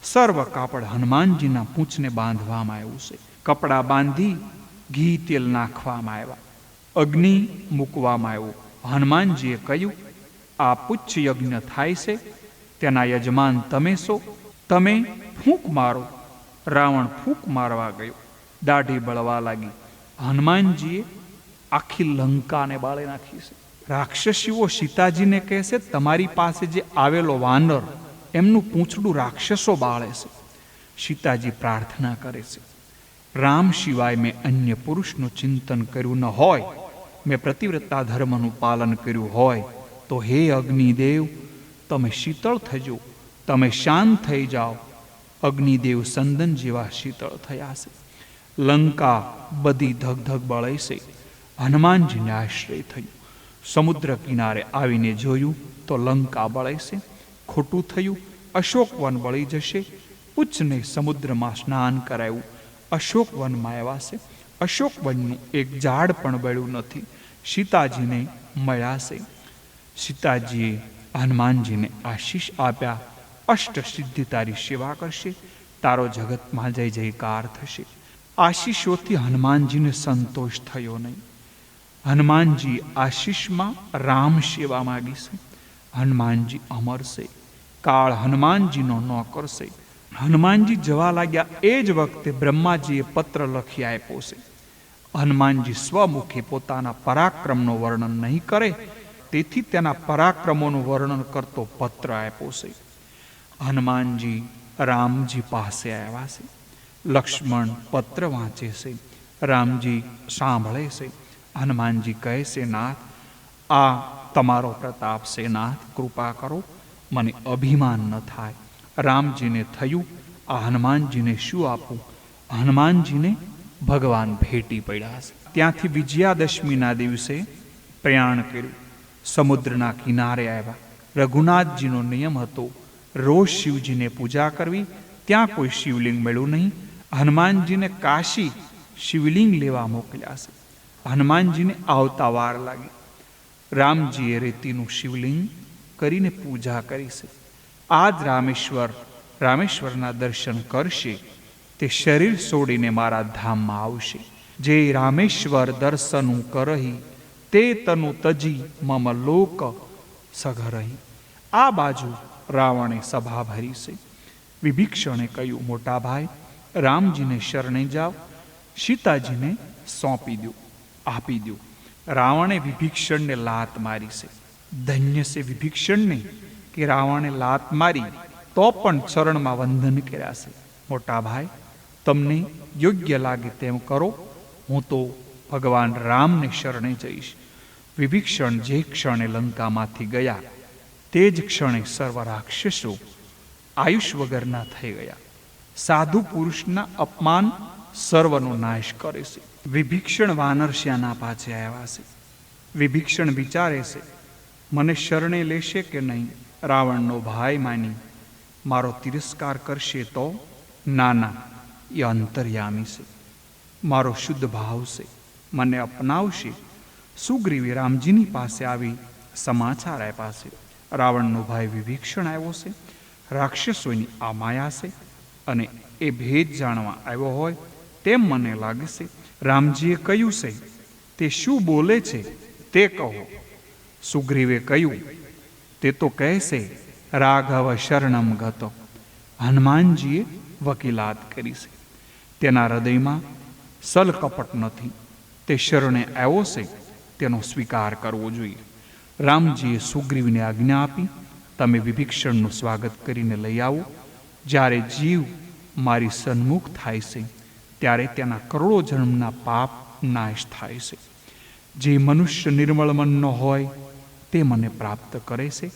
[SPEAKER 1] સર્વ કાપડ હનુમાનજીના પૂંછને બાંધવામાં આવ્યું છે. કપડાં બાંધી ઘી તેલ નાખવામાં આવ્યા. અગ્નિ મૂકવામાં આવ્યો. હનુમાનજીએ કહ્યું, આ પુચ્છ યજ્ઞ થાય છે, તેના યજમાન તમે છો, તમે ફૂંક મારો. રાવણ ફૂંક મારવા ગયો. દાઢી બળવા લાગી. હનુમાનજીએ આખી લંકાને બાળી નાખી છે. રાક્ષસીઓ સીતાજીને કહે છે, તમારી પાસે જે આવેલો વાનર, એમનું પૂંછડું રાક્ષસો બાળે છે. સીતાજી પ્રાર્થના કરે છે, રામ સિવાય મેં અન્ય પુરુષનું ચિંતન કર્યું ન હોય, મેં પ્રતિવ્રતા ધર્મનું પાલન કર્યું હોય, તો હે અગ્નિદેવ, તમે શીતળ થજો, તમે શાંત થઈ જાઓ. અગ્નિદેવ સંદન જેવા શીતળ થયા છે. લંકા બધી ધગધગ બળે છે. હનુમાનજીને આશ્રય થયું. સમુદ્ર કિનારે આવીને જોયું તો લંકા બળે છે. ખોટું થયું, અશોકવન બળી જશે. પુચ્છને સમુદ્રમાં સ્નાન કરાયું. અશોકવનમાં આવ્યા છે. અશોકવનનું એક ઝાડ પણ બળ્યું નથી. સીતાજીને મળ્યા છે. સીતાજીએ હનુમાનજીને આશીષ આપ્યા, અષ્ટ સિદ્ધિ તારી સેવા કરશે, તારો જગતમાં જય જયકાર થશે. આશીષોથી હનુમાનજીને સંતોષ થયો નહીં. હનુમાનજી આશીષમાં રામ સેવા માગી છે. હનુમાનજી અમર છે. કાળ હનુમાનજીનો નોકર છે. હનુમાનજી જવા લાગ્યા એ જ વખતે બ્રહ્માજીએ પત્ર લખી આપ્યો છે. હનુમાનજી સ્વમુખે પોતાના પરાક્રમનું વર્ણન નહીં કરે, તેથી તેના પરાક્રમોનું વર્ણન કરતો પત્ર આપ્યો છે. હનુમાનજી રામજી પાસે આવ્યા છે. લક્ષ્મણ પત્ર વાંચે છે. રામજી સાંભળે છે. હનુમાનજી કહે છે, નાથ, આ તમારો પ્રતાપ છે. નાથ, કૃપા કરો, મને અભિમાન ન થાય. રામજીને થયું, આ હનુમાનજીને શું આપું? હનુમાનજીને ભગવાન ભેટી પડ્યા છે. ત્યાંથી વિજયાદશમીના દિવસે પ્રયાણ કર્યું. સમુદ્રના કિનારે આવ્યા. રઘુનાથજીનો નિયમ હતો રોજ શિવજીને પૂજા કરવી. ત્યાં કોઈ શિવલિંગ મળ્યું નહીં. હનુમાનજીને કાશી શિવલિંગ લેવા મોકલ્યા છે. હનુમાનજીને આવતા વાર લાગી. રામજીએ રેતીનું શિવલિંગ કરીને પૂજા કરી છે. આજ રામેશ્વરના દર્શન કરશે તે શરીર છોડીને મારા ધામમાં આવશે. જે રામેશ્વર દર્શનું કરહી, તે તનુ તજી મમ લોક સઘરહી. આ બાજુ રાવણે સભા ભરી છે. વિભીક્ષણે કહ્યું, મોટા ભાઈ, રામજીને શરણે જાઓ, સીતાજીને સોંપી દો, આપી દો. રાવણે વિભીક્ષણને લાત મારી છે. ધન્ય છે વિભીક્ષણને કે રાવણે લાત મારી તો પણ ચરણમાં વંદન કર્યા છે. મોટા ભાઈ, તમને યોગ્ય લાગે તેમ કરો, હું તો ભગવાન રામને શરણે જઈશ. વિભીક્ષણ જે ક્ષણે લંકામાંથી ગયા તે જ ક્ષણે સર્વ રાક્ષસો આયુષ વગરના થઈ ગયા. સાધુ પુરુષના અપમાન સર્વનો નાશ કરે છે. વિભીક્ષણ વાનરસ્યાના પાછે આવ્યા છે. વિભીક્ષણ વિચારે છે, મને શરણે લેશે કે નહીં? રાવણનો ભાઈ માની મારો તિરસ્કાર કરશે તો? ના, એ અંતર્યામી છે, મારો શુદ્ધ ભાવ છે, મને અપનાવશે. સુગ્રીવે રામજીની પાસે આવી સમાચાર આપ્યા છે. રાવણનો ભાઈ વિભીક્ષણ આવ્યો છે. રાક્ષસોની આ માયા છે અને એ ભેદ જાણવા આવ્યો હોય તેમ મને લાગે છે. રામજીએ કહ્યું છે તે શું બોલે છે તે કહો. સુગ્રીવે કહ્યું, તે તો કહેશે રાઘવ શરણમ ગતો. હનુમાનજીએ વકીલાત કરી છે. તેના હૃદયમાં સલકપટ નથી. તે શરણે આવ્યો છે, તેનો સ્વીકાર કરવો જોઈએ. રામજીએ સુગ્રીવને આજ્ઞા આપી, તમે વિભીષણનું સ્વાગત કરીને લઈ આવો. જ્યારે જીવ મારી સન્મુખ થાય છે, ત્યારે તેના કરોડો જન્મના પાપ નાશ થાય છે. જે મનુષ્ય નિર્મળ મનનો હોય તે મને પ્રાપ્ત કરે છે.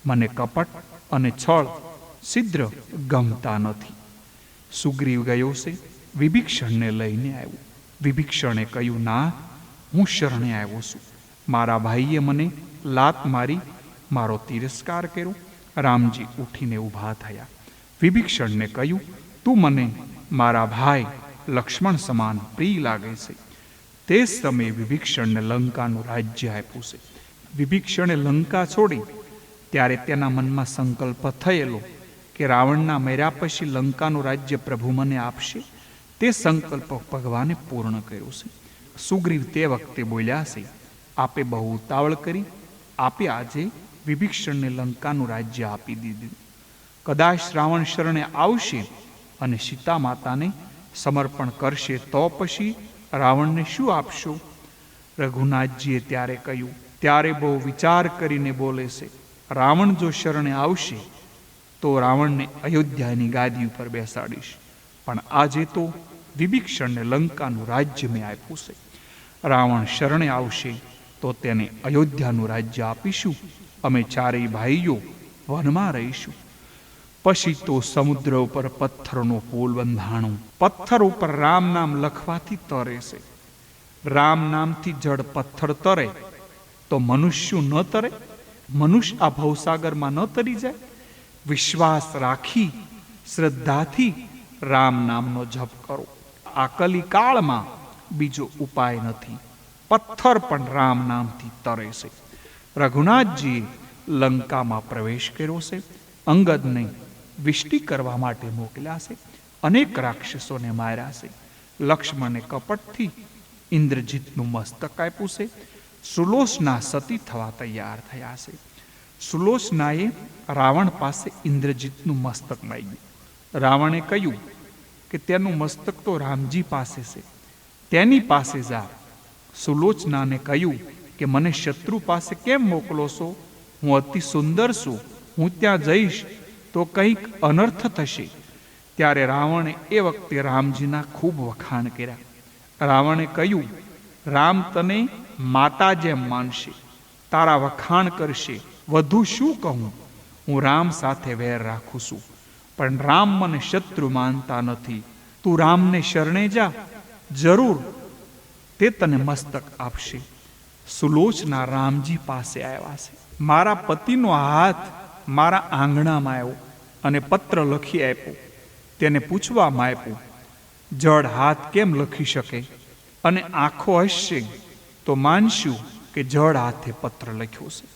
[SPEAKER 1] મને કપટ અને છળ છિદ્ર ગમતા નથી. સુગ્રીવ ગયો છે, વિભીષણને લઈને આવ્યો. વિભીષણે કહ્યું, ના, હું શરણે આવ્યો છું. મારા ભાઈએ મને લાત મારી મારો તિરસ્કાર કર્યો. રામજી ઉઠીને ઊભા થયા. વિભીષણને કહ્યું, તું મને મારા ભાઈ લક્ષ્મણ સમાન પ્રિય લાગે છે. તે જ સમયે વિભીષણને લંકાનું રાજ્ય આપ્યું છે. વિભીષણે લંકા છોડી ત્યારે તેના મનમાં સંકલ્પ થયેલો કે રાવણના મર્યા પછી લંકાનું રાજ્ય પ્રભુ મને આપશે. તે સંકલ્પ ભગવાને પૂર્ણ કર્યો છે. સુગ્રીવ તે વખતે બોલ્યા છે, આપે બહુ ઉતાવળ કરી. આપે આજે વિભીષણને લંકાનું રાજ્ય આપી દીધું. કદાચ રાવણ શરણે આવશે અને સીતા માતાને સમર્પણ કરશે તો પછી રાવણને શું આપશો? રઘુનાથજીએ ત્યારે કહ્યું, ત્યારે બહુ વિચાર કરીને બોલે છે, રાવણ જો શરણે આવશે તો રાવણને અયોધ્યાની ગાદી ઉપર બેસાડીશ. પણ આજે તો વિભીષણને લંકાનું રાજ્ય મેં આપ્યું છે. રાવણ શરણે આવશે તો તેને અયોધ્યાનું રાજ્ય આપીશું. અમે ચારેય ભાઈઓ વનમાં રહીશું. પછી તો સમુદ્ર ઉપર પથ્થરનો પુલ બંધાણો. પથ્થર ઉપર રામ નામ લખવાથી તરે છે. રામ નામથી જળ પથ્થર તરે તો મનુષ્ય ન તરે? મનુષ્ય આ ભવસાગરમાં ન તરી જાય? વિશ્વાસ રાખી શ્રદ્ધાથી રામ નામનો જપ કરો. આ કલિકાળમાં બીજો ઉપાય નથી. પથ્થર પણ રામ નામથી તરે છે. રઘુનાથજીએ લંકામાં પ્રવેશ કર્યો છે. અંગદને વિષ્ટિ કરવા માટે મોકલ્યા છે. અનેક રાક્ષસોને માર્યા છે. લક્ષ્મણને કપટથી ઇન્દ્રજીતનું મસ્તક આપ્યું છે. સુલોચના સતી થવા તૈયાર થયા છે. સુલોચનાએ રાવણ પાસે ઇન્દ્રજીતનું મસ્તક માંગ્યું. રાવણે કહ્યું કે તેનું મસ્તક તો રામજી પાસે છે, તેની પાસે જા. સુલોચનાને કહ્યું કે મને શત્રુ પાસે કેમ મોકલો છો? હું અતિ સુંદર છું. હું ત્યાં જઈશ તો કંઈક અનર્થ થશે. ત્યારે રાવણે એ વખતે રામજીના ખૂબ વખાણ કર્યા. રાવણે કહ્યું, રામ તને માતા જેમ માનશે, તારા વખાણ કરશે. વધુ શું કહું? હું રામ સાથે વેર રાખું છું, પણ રામ મને શત્રુ માનતા નથી. તું રામને શરણે જા, જરૂર તે તને મસ્તક આપશે. સુલોચના રામજી પાસે આવ્યા છે. મારા પતિનો હાથ મારા આંગણામાં આવ્યો અને પત્ર લખી આપ્યો. તેને પૂછવામાં આપ્યું, જડ હાથ કેમ લખી શકે? અને આંખો હસશે તો માનશું કે જડ હાથે પત્ર લખ્યો છે.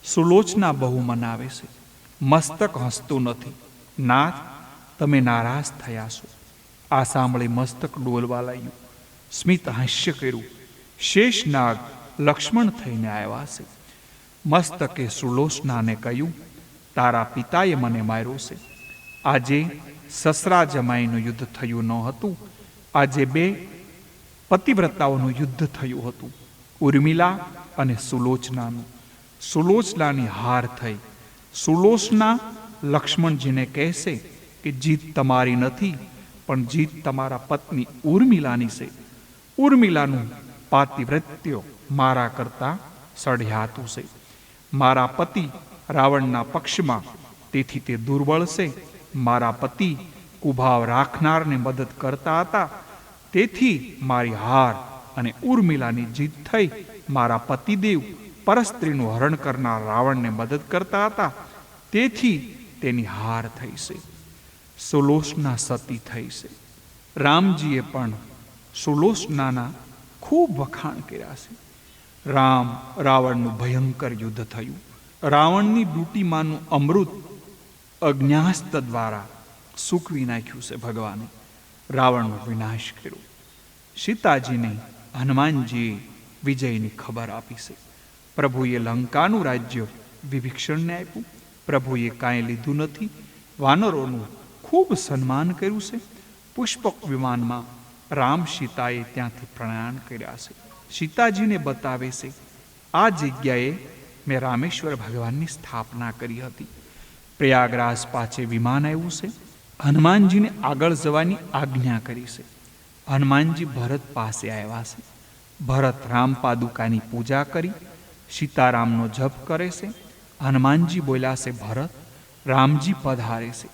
[SPEAKER 1] સુલોચના બહુ મનાવે છે. મસ્તક હસતું નથી. નાથ, તમે નારાજ થયા છો. આ સાંભળી મસ્તક ડોલવા લાગ્યું. સ્મિત હાસ્ય કર્યું. શેષનાગ લક્ષ્મણ થઈને આવ્યા છે. મસ્તકે સુલોચનાને કહ્યું, તારા પિતાએ મને માર્યો છે. આજે સસરા જમાઈનું યુદ્ધ થયું ન હતું. આજે બે પતિવ્રતાઓનું યુદ્ધ થયું હતું, ઉર્મિલા અને સુલોચનાનું. સુલોચનાની હાર થઈ. સુલોચના લક્ષ્મણજીને કહેશે કે જીત તમારી નથી, પણ જીત તમારા પત્ની ઉર્મિલાની છે. ઉર્મિલાનું પાતિવ્રત્ય મારા કરતા સળિયાતું છે. મારા પતિ રાવણના પક્ષમાં, તેથી તે દુર્બળ છે. મારા પતિ કુભાવ રાખનારને મદદ કરતા હતા, તેથી મારી હાર અને ઉર્મિલાની જીત થઈ. મારા પતિદેવ પરસ્ત્રીનું હરણ કરનાર રાવણને મદદ કરતા હતા, તેથી તેની હાર થઈ છે. સુલોચના સતી થઈ છે. રામજીએ પણ સુલોચનાના ખૂબ વખાણ કર્યા છે. રામ રાવણનું ભયંકર યુદ્ધ થયું. રાવણની દૂટીમાંનું અમૃત અજ્ઞાસ્ત દ્વારા સૂકવી નાખ્યું છે ભગવાને. રાવણનો વિનાશ કર્યો. સીતાજીને હનુમાનજીએ વિજયની ખબર આપી છે. પ્રભુએ લંકાનું રાજ્ય વિભીષણને આપ્યું. પ્રભુએ કાંઈ લીધું નથી. વાનરોનું ખૂબ સન્માન કર્યું છે. પુષ્પક વિમાનમાં રામ સીતાએ ત્યાંથી પ્રયાણ કર્યા છે. સીતાજીને બતાવે છે, આ જગ્યાએ મેં રામેશ્વર ભગવાનની સ્થાપના કરી હતી. પ્રયાગરાજ પાસે વિમાન આવ્યું છે. હનુમાનજીને આગળ જવાની આજ્ઞા કરી છે. હનુમાનજી ભરત પાસે આવ્યા છે. ભરત રામ પાદુકાની પૂજા કરી સીતારામનો જપ કરે છે. હનુમાનજી બોલ્યા છે, ભરત, રામજી પધારે છે.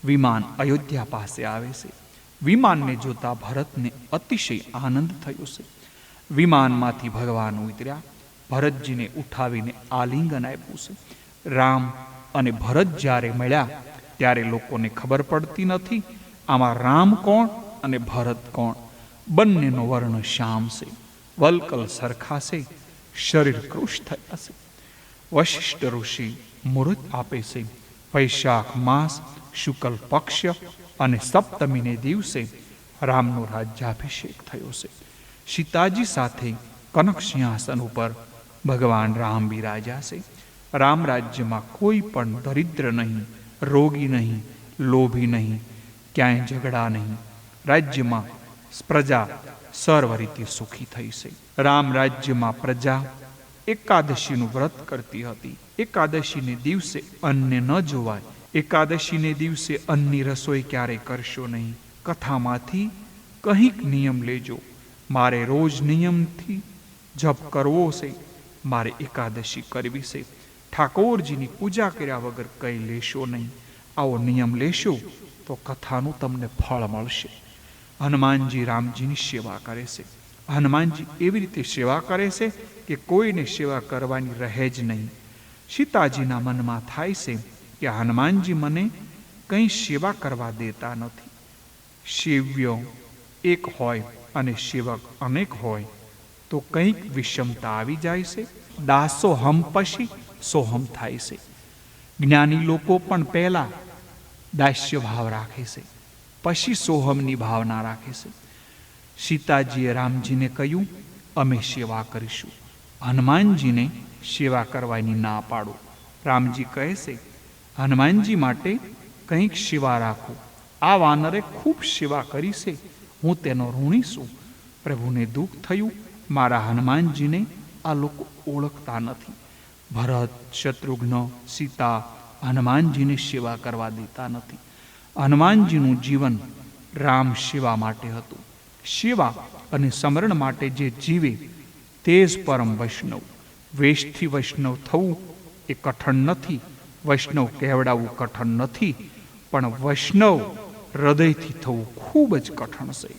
[SPEAKER 1] વિમાન અયોધ્યા પાસે આવે છે. વિમાનને જોતા ભરતને અતિશય આનંદ થયો છે. વિમાનમાંથી ભગવાન ઉતર્યા. ભરતજીને ઉઠાવીને આલિંગન આપ્યું છે. રામ અને ભરત જ્યારે મળ્યા ત્યારે લોકોને ખબર પડતી નથી આમાં રામ કોણ અને ભરત કોણ. બંનેનો વર્ણ શ્યામ છે, વલ્કલ સરખા છે, શરીર કૃશ થયા છે. વશિષ્ઠ ઋષિ મુહૂર્ત આપે છે. વૈશાખ માસ શુક્લ પક્ષ અને સપ્તમીને દિવસે રામનો રાજ્યાભિષેક થયો છે. સીતાજી સાથે કનક સિંહાસન ઉપર ભગવાન રામ બિરાજ્યા છે. રામ રાજ્યમાં કોઈ પણ દરિદ્ર નહીં, રોગી નહીં, લોભી નહીં, ક્યાંય ઝઘડા નહીં. રાજ્યમાં પ્રજા સર્વ રીતે સુખી થઈ છે. રામ રાજ્યમાં પ્રજા એકાદશીનું વ્રત કરતી હતી. એકાદશીને દિવસે અન્ન ન જોવાય. એકાદશીને દિવસે અન્નની રસોઈ ક્યારે કરશો નહીં. કથામાંથી કંઈક નિયમ લેજો. મારે રોજ નિયમથી જપ કરવો છે. મારે એકાદશી કરવી છે. ઠાકોરજીની પૂજા કર્યા વગર કંઈ લેશો નહીં. આવો નિયમ લેશો તો કથાનું તમને ફળ મળશે. હનુમાનજી રામજીની સેવા કરે છે. હનુમાનજી એવી રીતે સેવા કરે છે કે કોઈને સેવા કરવાની રહે જ નહીં. સીતાજીના મનમાં થાય છે કે હનુમાનજી મને કંઈ સેવા કરવા દેતા નથી. સેવ્ય એક હોય અને સેવક અનેક હોય તો કંઈક વિષમતા આવી જાય છે. દાસો હમ પછી સોહમ થાય છે. જ્ઞાની લોકો પણ પહેલા દાસ્ય ભાવ રાખે છે, પછી સોહમની ભાવના રાખે છે. સીતાજીએ રામજીને કહ્યું, અમે સેવા કરીશું. હનુમાનજીને સેવા કરવાની ના પાડો. રામજી કહે છે, હનુમાનજી માટે કંઈક સેવા રાખો. આ વાનરે ખૂબ સેવા કરી છે, હું તેનો ઋણી છું. પ્રભુને દુઃખ થયું, મારા હનુમાનજીને આ લોકો ઓળખતા નથી. ભરત, શત્રુઘ્ન, સીતા હનુમાનજીને સેવા કરવા દેતા નથી. હનુમાનજીનું જીવન રામ સેવા માટે હતું. સેવા અને સ્મરણ માટે જે જીવે તે જ પરમ વૈષ્ણવ. વેશથી વૈષ્ણવ થવું એ કઠણ નથી. વૈષ્ણવ કહેવડાવવું કઠણ નથી, પણ વૈષ્ણવ હૃદયથી થવું ખૂબ જ કઠણ છે.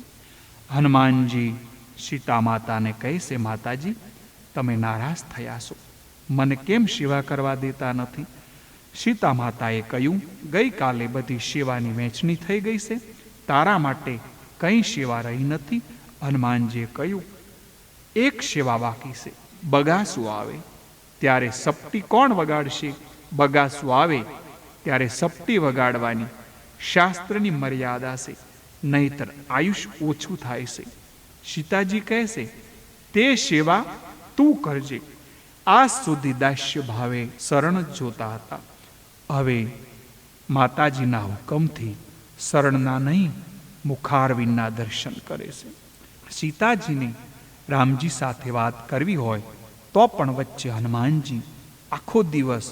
[SPEAKER 1] હનુમાનજી સીતા માતાને કહે છે, માતાજી તમે નારાજ થયા છો, મને કેમ સેવા કરવા દેતા નથી? સીતા માતાએ કહ્યું, ગઈકાલે બધી સેવાની વહેંચણી થઈ ગઈ છે, તારા માટે કંઈ સેવા રહી નથી. હનુમાનજીએ કહ્યું, એક સેવા બાકી છે. બગાસું આવે ત્યારે સપટી કોણ વગાડશે? બગાસું આવે ત્યારે સપટી વગાડવાની શાસ્ત્રની મર્યાદા છે, નહીતર આયુષ ઓછું થાય છે. સીતાજી કહે છે, તે સેવા તું કરજે. આજ સુધી દાસ્ય ભાવે શરણ જ જોતા હતા, હવે માતાજીના હુકમથી શરણના નહીં મુખારવિંદના દર્શન કરે છે. સીતાજીને રામજી સાથે વાત કરવી હોય તો પણ વચ્ચે હનુમાનજી આખો દિવસ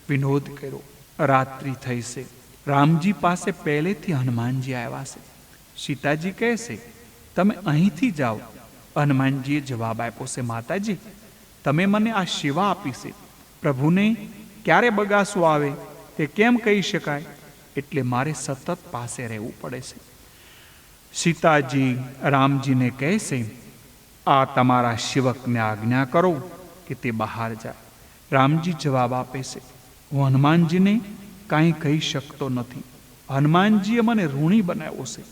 [SPEAKER 1] વિનોદ કર્યો. રાત્રિ થઈ છે. રામજી પાસે પહેલેથી હનુમાનજી આવ્યા છે. સીતાજી કહે છે, તમે અહીંથી જાઓ. હનુમાનજીએ જવાબ આપ્યો છે, માતાજી તમે મને આ સેવા આપી છે, પ્રભુને ક્યારે બગાસું આવે તે કેમ કહી શકાય, એટલે મારે સતત પાસે રહેવું પડે છે. સીતાજી રામજીને કહે છે, આ તમારા સેવકને આજ્ઞા કરો કે તે બહાર જાય. રામજી જવાબ આપે છે, હું હનુમાનજીને કાંઈ કહી શકતો નથી. હનુમાનજીએ મને ઋણી બનાવ્યો છે,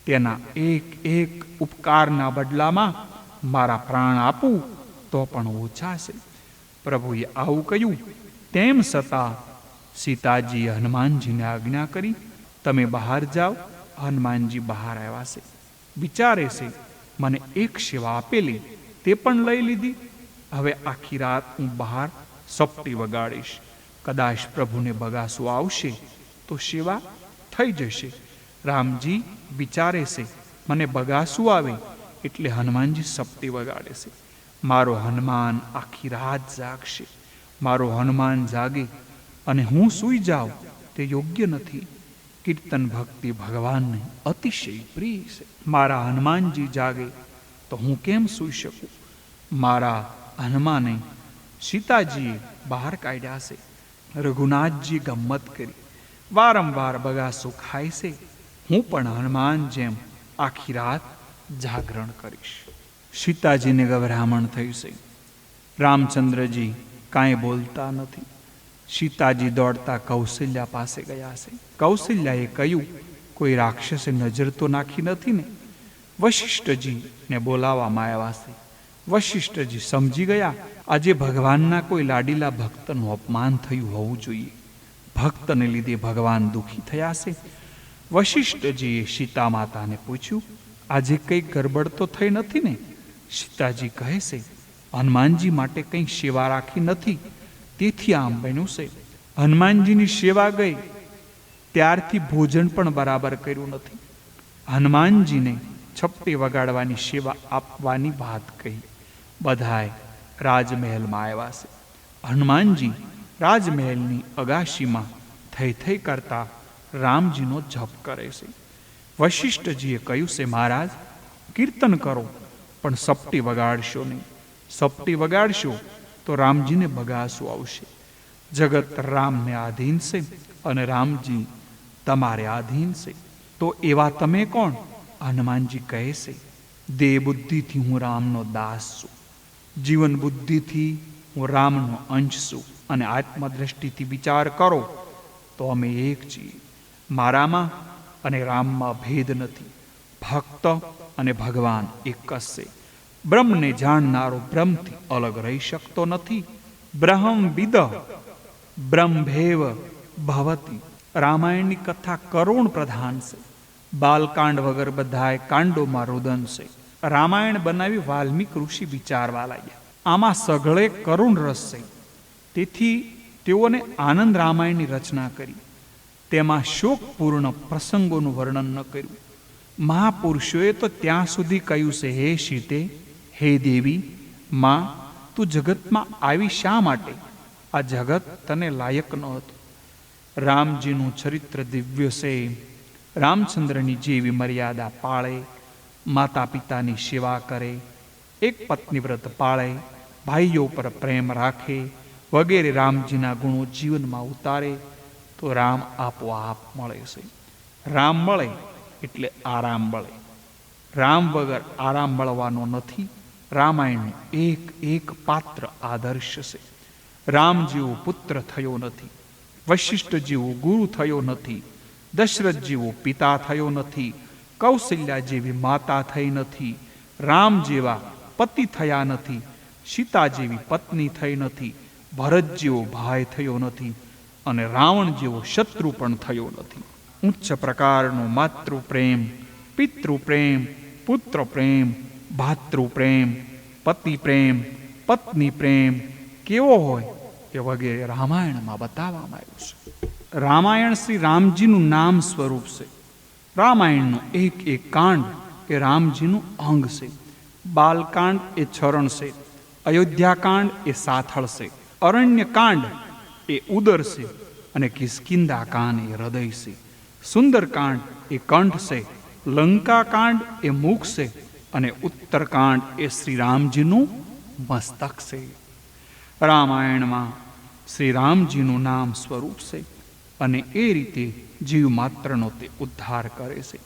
[SPEAKER 1] તેના એક એક ઉપકારના બદલામાં મારા પ્રાણ આપું તો પણ ઓછા છે. પ્રભુએ આવું કહ્યું. તેમ છતાં સીતાજીએ હનુમાનજીને આજ્ઞા કરી, તમે બહાર જાઓ. હનુમાનજી બહાર આવ્યા છે. વિચારે છે, મને એક સેવા આપેલી તે પણ લઈ લીધી. હવે આખી રાત હું બહાર સપટી વગાડીશ. કદાચ પ્રભુને બગાસું આવશે તો સેવા થઈ જશે. રામજી વિચારે છે, મને બગાસું આવે એટલે હનુમાનજી સપટી વગાડે છે. મારો હનુમાન આખી રાત જાગશે. મારો હનુમાન જાગે અને હું સૂઈ જાઉં તે યોગ્ય નથી. કીર્તન ભક્તિ ભગવાનને અતિશય પ્રિય છે. મારા હનુમાનજી જાગે તો હું કેમ સૂઈ શકું? મારા હનુમાને સીતાજીએ બહાર કાઢ્યા છે. રઘુનાથજી ગમ્મત કરી વારંવાર બગાસું ખાય છે. હું પણ હનુમાન જેમ આખી રાત જાગરણ કરીશ. સીતાજીને ગભરામણ થયું છે. રામચંદ્રજી કાંઈ બોલતા નથી. સીતાજી દોડતા કૌશલ્યા પાસે ગયા છે. કૌશલ્યાએ કહ્યું, કોઈ રાક્ષસે નજર તો નાખી નથી ને? વશિષ્ઠજીને બોલાવવામાં આવ્યા છે. વશિષ્ઠજી સમજી ગયા, આજે ભગવાનના કોઈ લાડીલા ભક્તનું અપમાન થયું હોવું જોઈએ. ભક્તને લીધે ભગવાન દુઃખી થયા છે. વશિષ્ઠજીએ સીતા માતાને પૂછ્યું, આજે કંઈ ગરબડ તો થઈ નથી ને? સીતાજી કહે છે, હનુમાનજી માટે કંઈ સેવા રાખી નથી, તેથી આમ બન્યું છે. હનુમાનજીની સેવા ગઈ ત્યારથી ભોજન પણ બરાબર કર્યું નથી. હનુમાનજીને છપ્પે વગાડવાની સેવા આપવાની વાત કહી. બધાએ રાજમહેલમાં આવ્યા છે. હનુમાનજી રાજમહેલની અગાશીમાં થઈ થઈ કરતા રામજીનો જપ કરે છે. વશિષ્ઠજીએ કહ્યું છે, મહારાજ કીર્તન કરો પણ સપટી વગાડશો નહીં. સપટી વગાડશો તો રામજીને બગાસું આવશે. જગત રામને આધીન છે અને રામજી તમારે આધીન છે. તો એવા તમે કોણ? હનુમાનજી કહે છે, દેહ બુદ્ધિથી હું રામનો દાસ છું. જીવન બુદ્ધિથી હું રામનો અંશ છું. અને આત્મદ્રષ્ટિથી વિચાર કરો તો અમે એક છીએ. મારામાં અને રામમાં ભેદ નથી. ભક્ત અને ભગવાન એક જ છે. બ્રહ્મને જાણનારો બ્રહ્મથી અલગ રહી શકતો નથી. બ્રહ્મ વિદ બ્રહ્મભેવ ભવતી. રામાયણની કથા કરુણ પ્રધાન છે. બાલકાંડ વગર બધાય કાંડોમાં રુદન છે. રામાયણ બનાવી વાલ્મીક ઋષિ વિચારવા લાગ્યા. આમાં સઘળે કરુણ રસ છે. તેથી તેઓને આનંદ રામાયણની રચના કરી. તેમાં શોકપૂર્ણ પ્રસંગોનું વર્ણન ન કર્યું. મહાપુરુષોએ તો ત્યાં સુધી કહ્યું છે, હે સીતે, હે દેવી માં, તું જગતમાં આવી શા માટે? આ જગત તને લાયક ન હતું. રામજીનું ચરિત્ર દિવ્ય છે. રામચંદ્રની જેવી મર્યાદા પાળે, માતા પિતાની સેવા કરે, એક પત્ની વ્રત પાળે, ભાઈઓ પર પ્રેમ રાખે વગેરે રામજીના ગુણો જીવનમાં ઉતારે તો રામ આપોઆપ મળે છે. રામ મળે એટલે આરામ મળે. રામ વગર આરામ મળવાનો નથી. રામાયણનું એક એક પાત્ર આદર્શ છે. રામ જેવો પુત્ર થયો નથી. વશિષ્ઠ જેવો ગુરુ થયો નથી. દશરથ જેવો પિતા થયો નથી. કૌશલ્યા જેવી માતા થઈ નથી. રામ જેવા પતિ થયા નથી. સીતા જેવી પત્ની થઈ નથી. ભરત જેવો ભાઈ થયો નથી. અને રાવણ જેવો શત્રુ પણ થયો નથી. ઉચ્ચ પ્રકારનો માતૃ પ્રેમ, પિતૃ પ્રેમ, પુત્ર પ્રેમ, ભાતૃ પ્રેમ, પતિ પ્રેમ, પત્ની પ્રેમ કેવો હોય એ વગેરે રામાયણમાં બતાવવામાં આવ્યું છે. રામાયણ શ્રી રામજીનું નામ સ્વરૂપ છે. રામાયણનો એક એક કાંડ એ રામજીનું અંગ છે. બાલકાંડ એ ચરણ છે. અયોધ્યાકાંડ એ સાથળ છે. અરણ્યકાંડ એ ઉદર છે. અને કિષ્કિંધા કાંડ એ હૃદય છે. સુંદરકાંડ એ કંઠ છે. લંકાકાંડ એ મુખ છે. અને ઉત્તરકાંડ એ શ્રી રામજીનું મસ્તક છે. રામાયણમાં શ્રી રામજીનું નામ સ્વરૂપ છે અને એ રીતે જીવ માત્રનો તે ઉદ્ધાર કરે છે.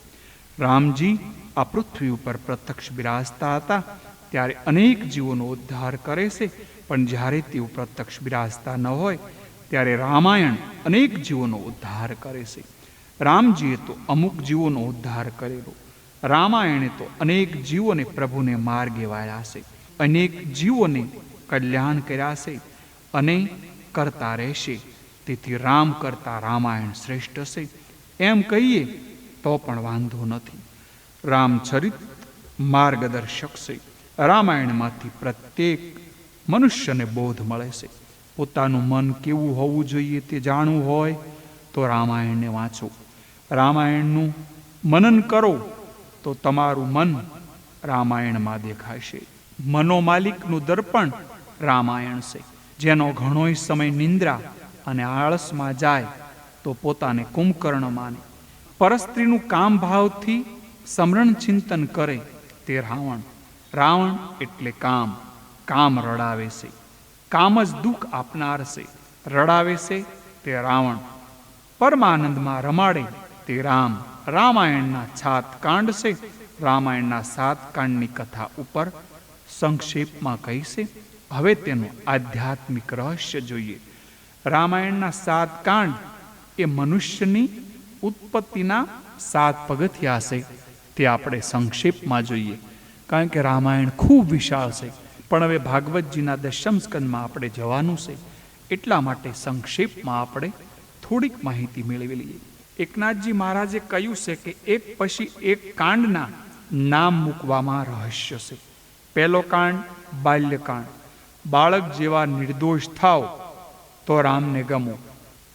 [SPEAKER 1] રામજી આ પૃથ્વી ઉપર પ્રત્યક્ષ બિરાજતા હતા ત્યારે અનેક જીવોનો ઉદ્ધાર કરે છે. પણ જ્યારે તેઓ પ્રત્યક્ષ બિરાજતા ન હોય ત્યારે રામાયણ અનેક જીવોનો ઉદ્ધાર કરે છે. રામજીએ તો અમુક જીવોનો ઉદ્ધાર કરેલો. રામાયણે તો અનેક જીવોને પ્રભુને માર્ગે વાળ્યા છે. અનેક જીવોને કલ્યાણ કર્યા છે અને કરતા રહેશે. તેથી રામ કરતા રામાયણ શ્રેષ્ઠ છે એમ કહીએ તો પણ વાંધો નથી. રામચરિત માર્ગદર્શક છે. રામાયણમાંથી પ્રત્યેક મનુષ્યને બોધ મળે છે. પોતાનું મન કેવું હોવું જોઈએ તે જાણવું હોય તો રામાયણને વાંચો. રામાયણનું મનન કરો તો તમારું મન રામાયણમાં દેખાશે. મનોમાલિકનું દર્પણ રામાયણ છે. જેનો ઘણોય સમય નિંદ્રા અને આળસમાં જાય તો પોતાને કુંભકર્ણ માને. પરસ્ત્રીનું કામ ભાવથી સમરણ ચિંતન કરે તે રાવણ. રાવણ એટલે કામ. કામ રડાવે છે. કામ જ દુઃખ આપનાર છે. રડાવે છે તે રાવણ. પરમાનંદમાં રમાડે તે રામ. રામાયણના 7 કાંડ છે. રામાયણના 7 કાંડની કથા ઉપર સંક્ષેપમાં કહી છે. હવે તેનું આધ્યાત્મિક રહસ્ય જોઈએ. રામાયણના 7 કાંડ એ મનુષ્યની ઉત્પત્તિના 7 પગથિયા છે. તે આપણે સંક્ષેપમાં જોઈએ, કારણ કે રામાયણ ખૂબ વિશાળ છે. પણ હવે ભાગવતજીના 10મ સ્કંદમાં આપણે જવાનું છે, એટલા માટે સંક્ષેપમાં આપણે થોડીક માહિતી મેળવી લઈએ. એકનાથજી મહારાજે કહ્યું છે કે એક પછી એક કાંડના નામ મૂકવામાં રહસ્ય છે. પહેલો કાંડ બાલ્યકાંડ. બાળક જેવા નિર્દોષ થાવ તો રામને ગમો.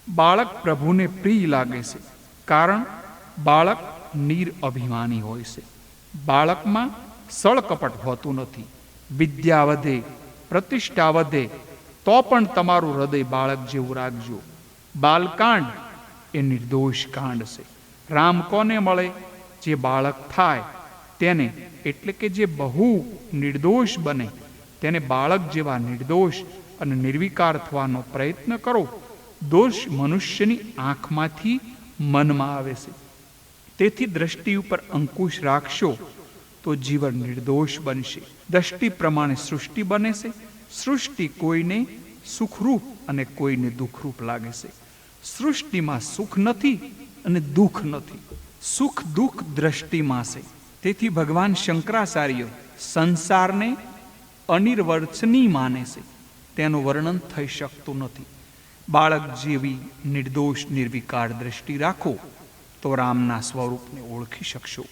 [SPEAKER 1] બાળક પ્રભુને પ્રિય લાગે છે, કારણ બાળક નિરઅભિમાની હોય છે. બાળકમાં સળકપટ હોતું નથી. વિદ્યા વધે, પ્રતિષ્ઠા વધે, તો પણ તમારું હૃદય બાળક જેવું રાખજો. બાલકાંડ એ નિર્દોષ કાંડ છે. રામ કોને મળે? જે બાળક થાય તેને, એટલે કે જે બહુ નિર્દોષ બને તેને બાળક જેવા નિર્દોષ અને નિર્વિકાર થવાનો પ્રયત્ન કરો. દોષ મનુષ્યની આંખમાંથી મનમાં આવે છે. તેથી દ્રષ્ટિ ઉપર અંકુશ રાખશો તો જીવન નિર્દોષ બનશે. દ્રષ્ટિ પ્રમાણે સૃષ્ટિ બને છે. સૃષ્ટિ કોઈને સુખરૂપ અને કોઈને દુઃખરૂપ લાગે છે. સૃષ્ટિમાં સુખ નથી અને દુઃખ નથી. સુખ દુઃખ દ્રષ્ટિમાં છે. તેથી ભગવાન શંકરાચાર્ય સંસારને અનિર્વચનીય માને છે. તેનું વર્ણન થઈ શકતું નથી. બાળક જેવી નિર્દોષ નિર્વિકાર દ્રષ્ટિ રાખો તો રામના સ્વરૂપને ઓળખી શકશો.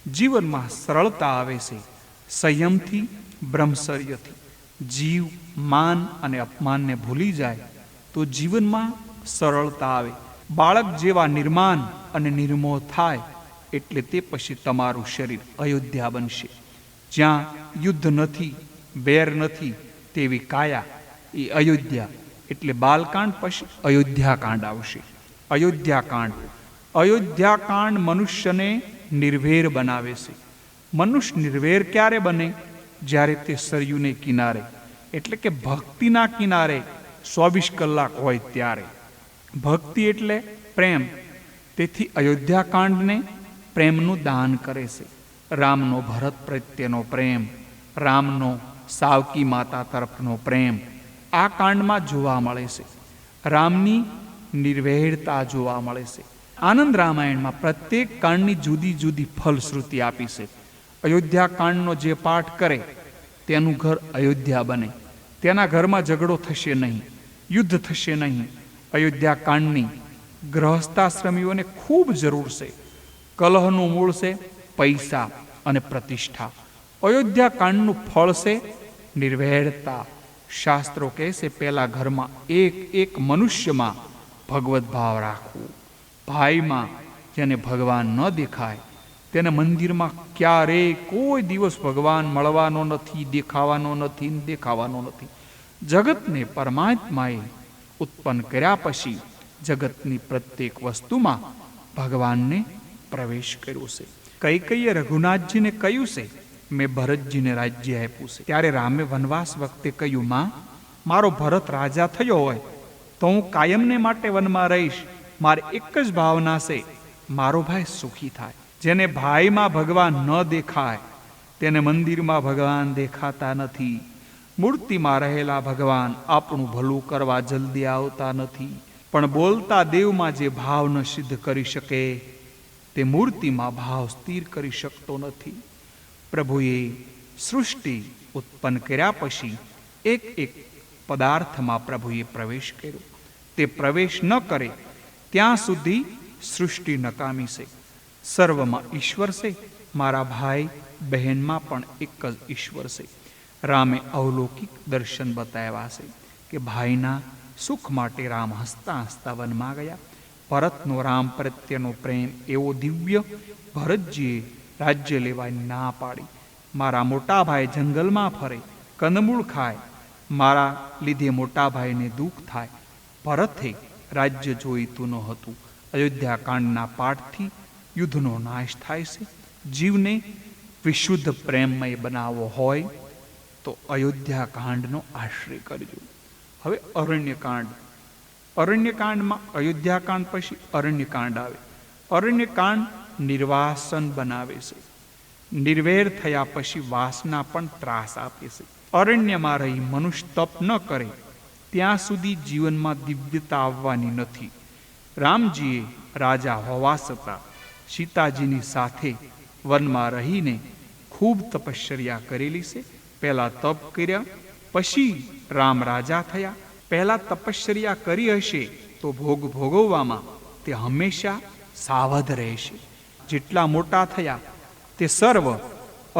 [SPEAKER 1] જીવનમાં સરળતા આવે છે સંયમથી, બ્રહ્મચર્યથી. જીવ માન અને અપમાનને ભૂલી જાય તો જીવનમાં સરળતા આવે. બાળક જેવા નિર્માન અને નિર્મોહ થાય એટલે તે પછી તમારું શરીર અયોધ્યા બનશે. જ્યાં યુદ્ધ નથી, વેર નથી, તેવી કાયા એ અયોધ્યા. એટલે બાલકાંડ પછી અયોધ્યાકાંડ આવશે. અયોધ્યાકાંડ મનુષ્યને નિર્વેર બનાવે છે. મનુષ્ય નિર્વેર ક્યારે બને? જ્યારે તે સરયુને કિનારે, એટલે કે ભક્તિના કિનારે 24 કલાક હોય ત્યારે. ભક્તિ એટલે પ્રેમ. તેથી અયોધ્યાકાંડને પ્રેમનું દાન કરે છે. રામનો ભરત પ્રત્યેનો પ્રેમ, રામનો સાવકી માતા તરફનો પ્રેમ આ કાંડમાં જોવા મળે છે. રામની નિર્વેરતા જોવા મળે છે. આનંદ રામાયણમાં પ્રત્યેક કાંડની જુદી જુદી ફલશ્રુતિ આપી છે. અયોધ્યાકાંડનો જે પાઠ કરે તેનું ઘર અયોધ્યા બને. તેના ઘરમાં ઝઘડો થશે નહીં, યુદ્ધ થશે નહીં. અયોધ્યાકાંડની ગૃહસ્થાશ્રમીઓને ખૂબ જરૂર છે. કલહનું મૂળ છે પૈસા અને પ્રતિષ્ઠા. અયોધ્યાકાંડનું ફળ છે નિર્વેરતા. શાસ્ત્રો કહે છે પેલા ઘરમાં એક મનુષ્યમાં ભગવત ભાવ રાખવું. ભાઈમાં જેને ભગવાન ન દેખાય તેને મંદિરમાં ક્યારેય કોઈ દિવસ ભગવાન મળવાનો નથી, દેખાવાનો નથી. જગતને પરમાત્માએ ઉત્પન્ન કર્યા પછી જગતની પ્રત્યેક વસ્તુમાં ભગવાનને પ્રવેશ કર્યો છે. કૈકેયીએ રઘુનાથજીને કહ્યું છે મેં ભરતજીને રાજ્ય આપ્યું છે. ત્યારે રામે વનવાસ વખતે કહ્યું, માં, મારો ભરત રાજા થયો હોય તો હું કાયમને માટે વનમાં રહીશ. મારે એક જ ભાવના છે, મારો ભાઈ સુખી થાય. જેને ભાઈમાં ભગવાન ન દેખાય તેને મંદિરમાં ભગવાન દેખાતા નથી. મૂર્તિમાં રહેલા ભગવાન આપણું ભલું કરવા જલ્દી આવતા નથી. પણ બોલતા દેવમાં જે ભાવ ન સિદ્ધ કરી શકે તે મૂર્તિમાં ભાવ સ્થિર કરી શકતો નથી. પ્રભુએ સૃષ્ટિ ઉત્પન્ન કર્યા પછી એક પદાર્થમાં પ્રભુએ પ્રવેશ કર્યો. તે પ્રવેશ ન કરે ત્યાં સુધી સૃષ્ટિ નકામી છે. સર્વમાં ઈશ્વર છે. મારા ભાઈ બહેનમાં પણ એક જ ઈશ્વર છે. રામે અવલૌકિક દર્શન બતાવ્યા છે કે ભાઈના સુખ માટે રામ હસતા હસતા વનમાં ગયા. ભરતનો રામ પ્રત્યેનો પ્રેમ એવો દિવ્ય, ભરતજીએ રાજ્ય લેવાની ના પાડી. મારા મોટા ભાઈ જંગલમાં ફરે, કંદમૂળ ખાય, મારા લીધે મોટા ભાઈને દુઃખ થાય. ભરતે રાજ્ય જોઈતું ન હતું. અયોધ્યા કાંડના પાઠથી યુદ્ધનો નાશ થાય છે. જીવને વિશુદ્ધ પ્રેમમય બનાવવો હોય તો અયોધ્યા કાંડનો આશ્રય કરજો. હવે અરણ્યકાંડ. અરણ્યકાંડમાં અયોધ્યાકાંડ પછી અરણ્યકાંડ આવે. અરણ્યકાંડ નિર્વાસન બનાવે છે. નિર્વેર થયા પછી વાસના પણ ત્રાસ આપે છે. અરણ્યમાં રહી મનુષ્ય તપ ન કરે ત્યાં સુધી જીવનમાં દિવ્યતા આવવાની નથી. રામજીએ રાજા હોવા છતાં સીતાજીની સાથે વનમાં રહીને ખૂબ તપશ્ચર્યા કરેલી છે. પહેલા તપ કર્યા, પછી રામ રાજા થયા. પહેલા તપશ્ચર્યા કરી હશે તો ભોગ ભોગવવામાં તે હંમેશા સાવધ રહેશે. જેટલા મોટા થયા તે સર્વ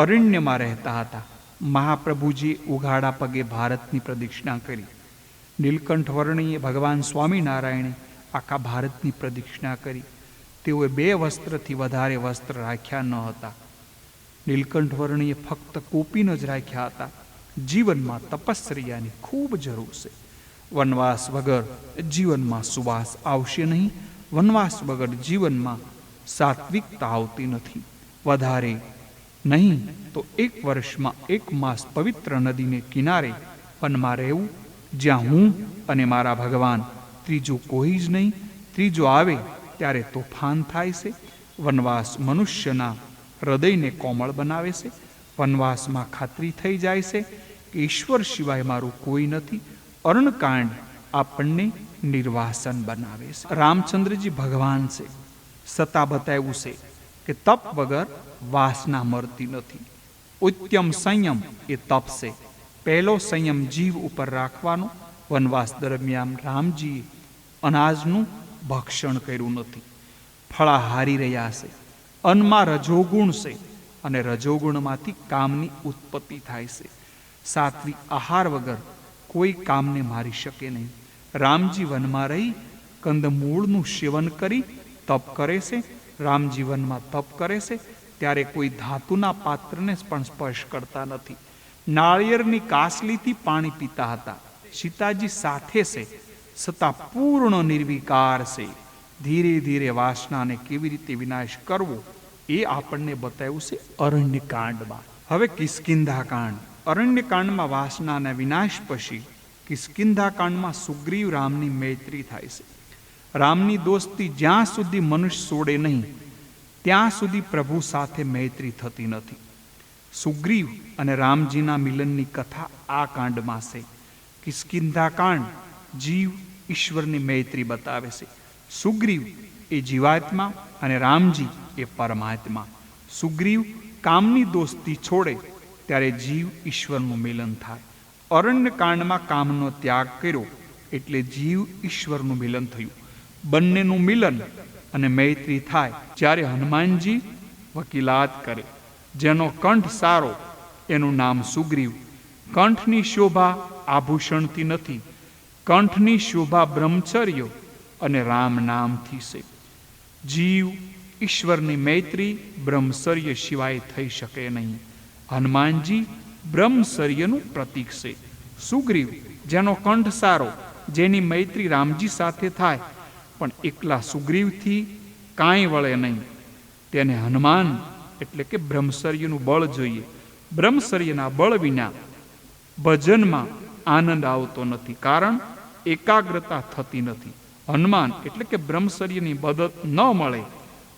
[SPEAKER 1] અરણ્યમાં રહેતા હતા. મહાપ્રભુજીએ ઉઘાડા પગે ભારતની પ્રદક્ષિણા કરી. નીલકંઠ વર્ણીએ ભગવાન સ્વામિનારાયણે આખા ભારતની પ્રદક્ષિણા કરી. તેઓએ 2 વસ્ત્રથી વધારે વસ્ત્ર રાખ્યા ન હતા. નીલકંઠ વર્ણીએ ફક્ત કોપીન જ રાખ્યા હતા. જીવનમાં તપશ્ચર્યાની ખૂબ જરૂર છે. વનવાસ વગર જીવનમાં સુવાસ આવશે નહીં. વનવાસ વગર જીવનમાં સાત્વિકતા આવતી નથી. વધારે નહીં તો 1 વર્ષમાં 1 માસ પવિત્ર નદીને કિનારે વનમાં રહેવું, જ્યાં હું અને મારા ભગવાન, ત્રીજું કોઈ જ નહીં. ત્રીજો આવે ત્યારે તોફાન થાય છે. વનવાસ મનુષ્યના હૃદયને કોમળ બનાવે છે. વનવાસમાં ખાતરી થઈ જાય છે કે ઈશ્વર સિવાય મારું કોઈ નથી. અરણકાંડ આપણને નિર્વાસન બનાવે છે. રામચંદ્રજી ભગવાન છે, છતાં બતાવ્યું છે કે તપ વગર વાસના મરતી નથી. ઉત્તમ સંયમ એ તપ છે. પહેલો સંયમ જીવ ઉપર રાખવાનો. વનવાસ દરમિયાન રામજીએ અનાજનું ભક્ષણ કર્યું નથી. ફળાહારી રહ્યા છે. અન્નમાં રજોગુણ છે અને રજોગુણમાંથી કામની ઉત્પત્તિ થાય છે. સાત્વિક આહાર વગર કોઈ કામને મારી શકે નહીં. રામજી વનમાં રહી કંદમૂળનું સેવન કરી તપ કરે છે. રામજી વનમાં તપ કરે છે ત્યારે કોઈ ધાતુના પાત્રને પણ સ્પર્શ કરતા નથી. નાળિયેરની કાસલીથી પાણી પીતા હતા. સીતાજી સાથે છે છતાં પૂર્ણ નિર્વિકાર છે. ધીરે ધીરે વાસનાને કેવી રીતે વિનાશ કરવો એ આપણને બતાવ્યું છે અરણ્યકાંડમાં. હવે કિષ્કિંધાકાંડ. અરણ્યકાંડમાં વાસનાના વિનાશ પછી કિષ્કિંધાકાંડમાં સુગ્રીવ રામની મૈત્રી થાય છે. રામની દોસ્તી જ્યાં સુધી મનુષ્ય છોડે નહીં ત્યાં સુધી પ્રભુ સાથે મૈત્રી થતી નથી. સુગ્રીવ અને રામજીના મિલનની કથા આ કાંડમાં છે. કિષ્કિંધાકાંડ જીવ ઈશ્વરની મૈત્રી બતાવે છે. સુગ્રીવ એ જીવાત્મા અને રામજી એ પરમાત્મા. સુગ્રીવ કામની દોસ્તી છોડે ત્યારે જીવ ઈશ્વરનું મિલન થાય. અરણ્યકાંડમાં કામનો ત્યાગ કર્યો એટલે જીવ ઈશ્વરનું મિલન થયું. બંનેનું મિલન અને મૈત્રી થાય જ્યારે હનુમાનજી વકીલાત કરે. જેનો કંઠ સારો એનું નામ સુગ્રીવ. કંઠની શોભા આભૂષણથી નથી. કંઠની શોભા બ્રહ્મચર્ય અને રામ નામથી છે. જીવ ઈશ્વરની મૈત્રી બ્રહ્મચર્ય સિવાય થઈ શકે નહીં. હનુમાનજી બ્રહ્મચર્યનું પ્રતીક છે. સુગ્રીવ જેનો કંઠ સારો, જેની મૈત્રી રામજી સાથે થાય પણ એકલા સુગ્રીવથી કાંઈ વળે નહીં. તેને હનુમાન એટલે કે બ્રહ્મચર્યનું બળ જોઈએ. બ્રહ્મચર્યના બળ વિના ભજનમાં આનંદ આવતો નથી, કારણ એકાગ્રતા થતી નથી. હનુમાન એટલે કે બ્રહ્મચર્યની મદદ ન મળે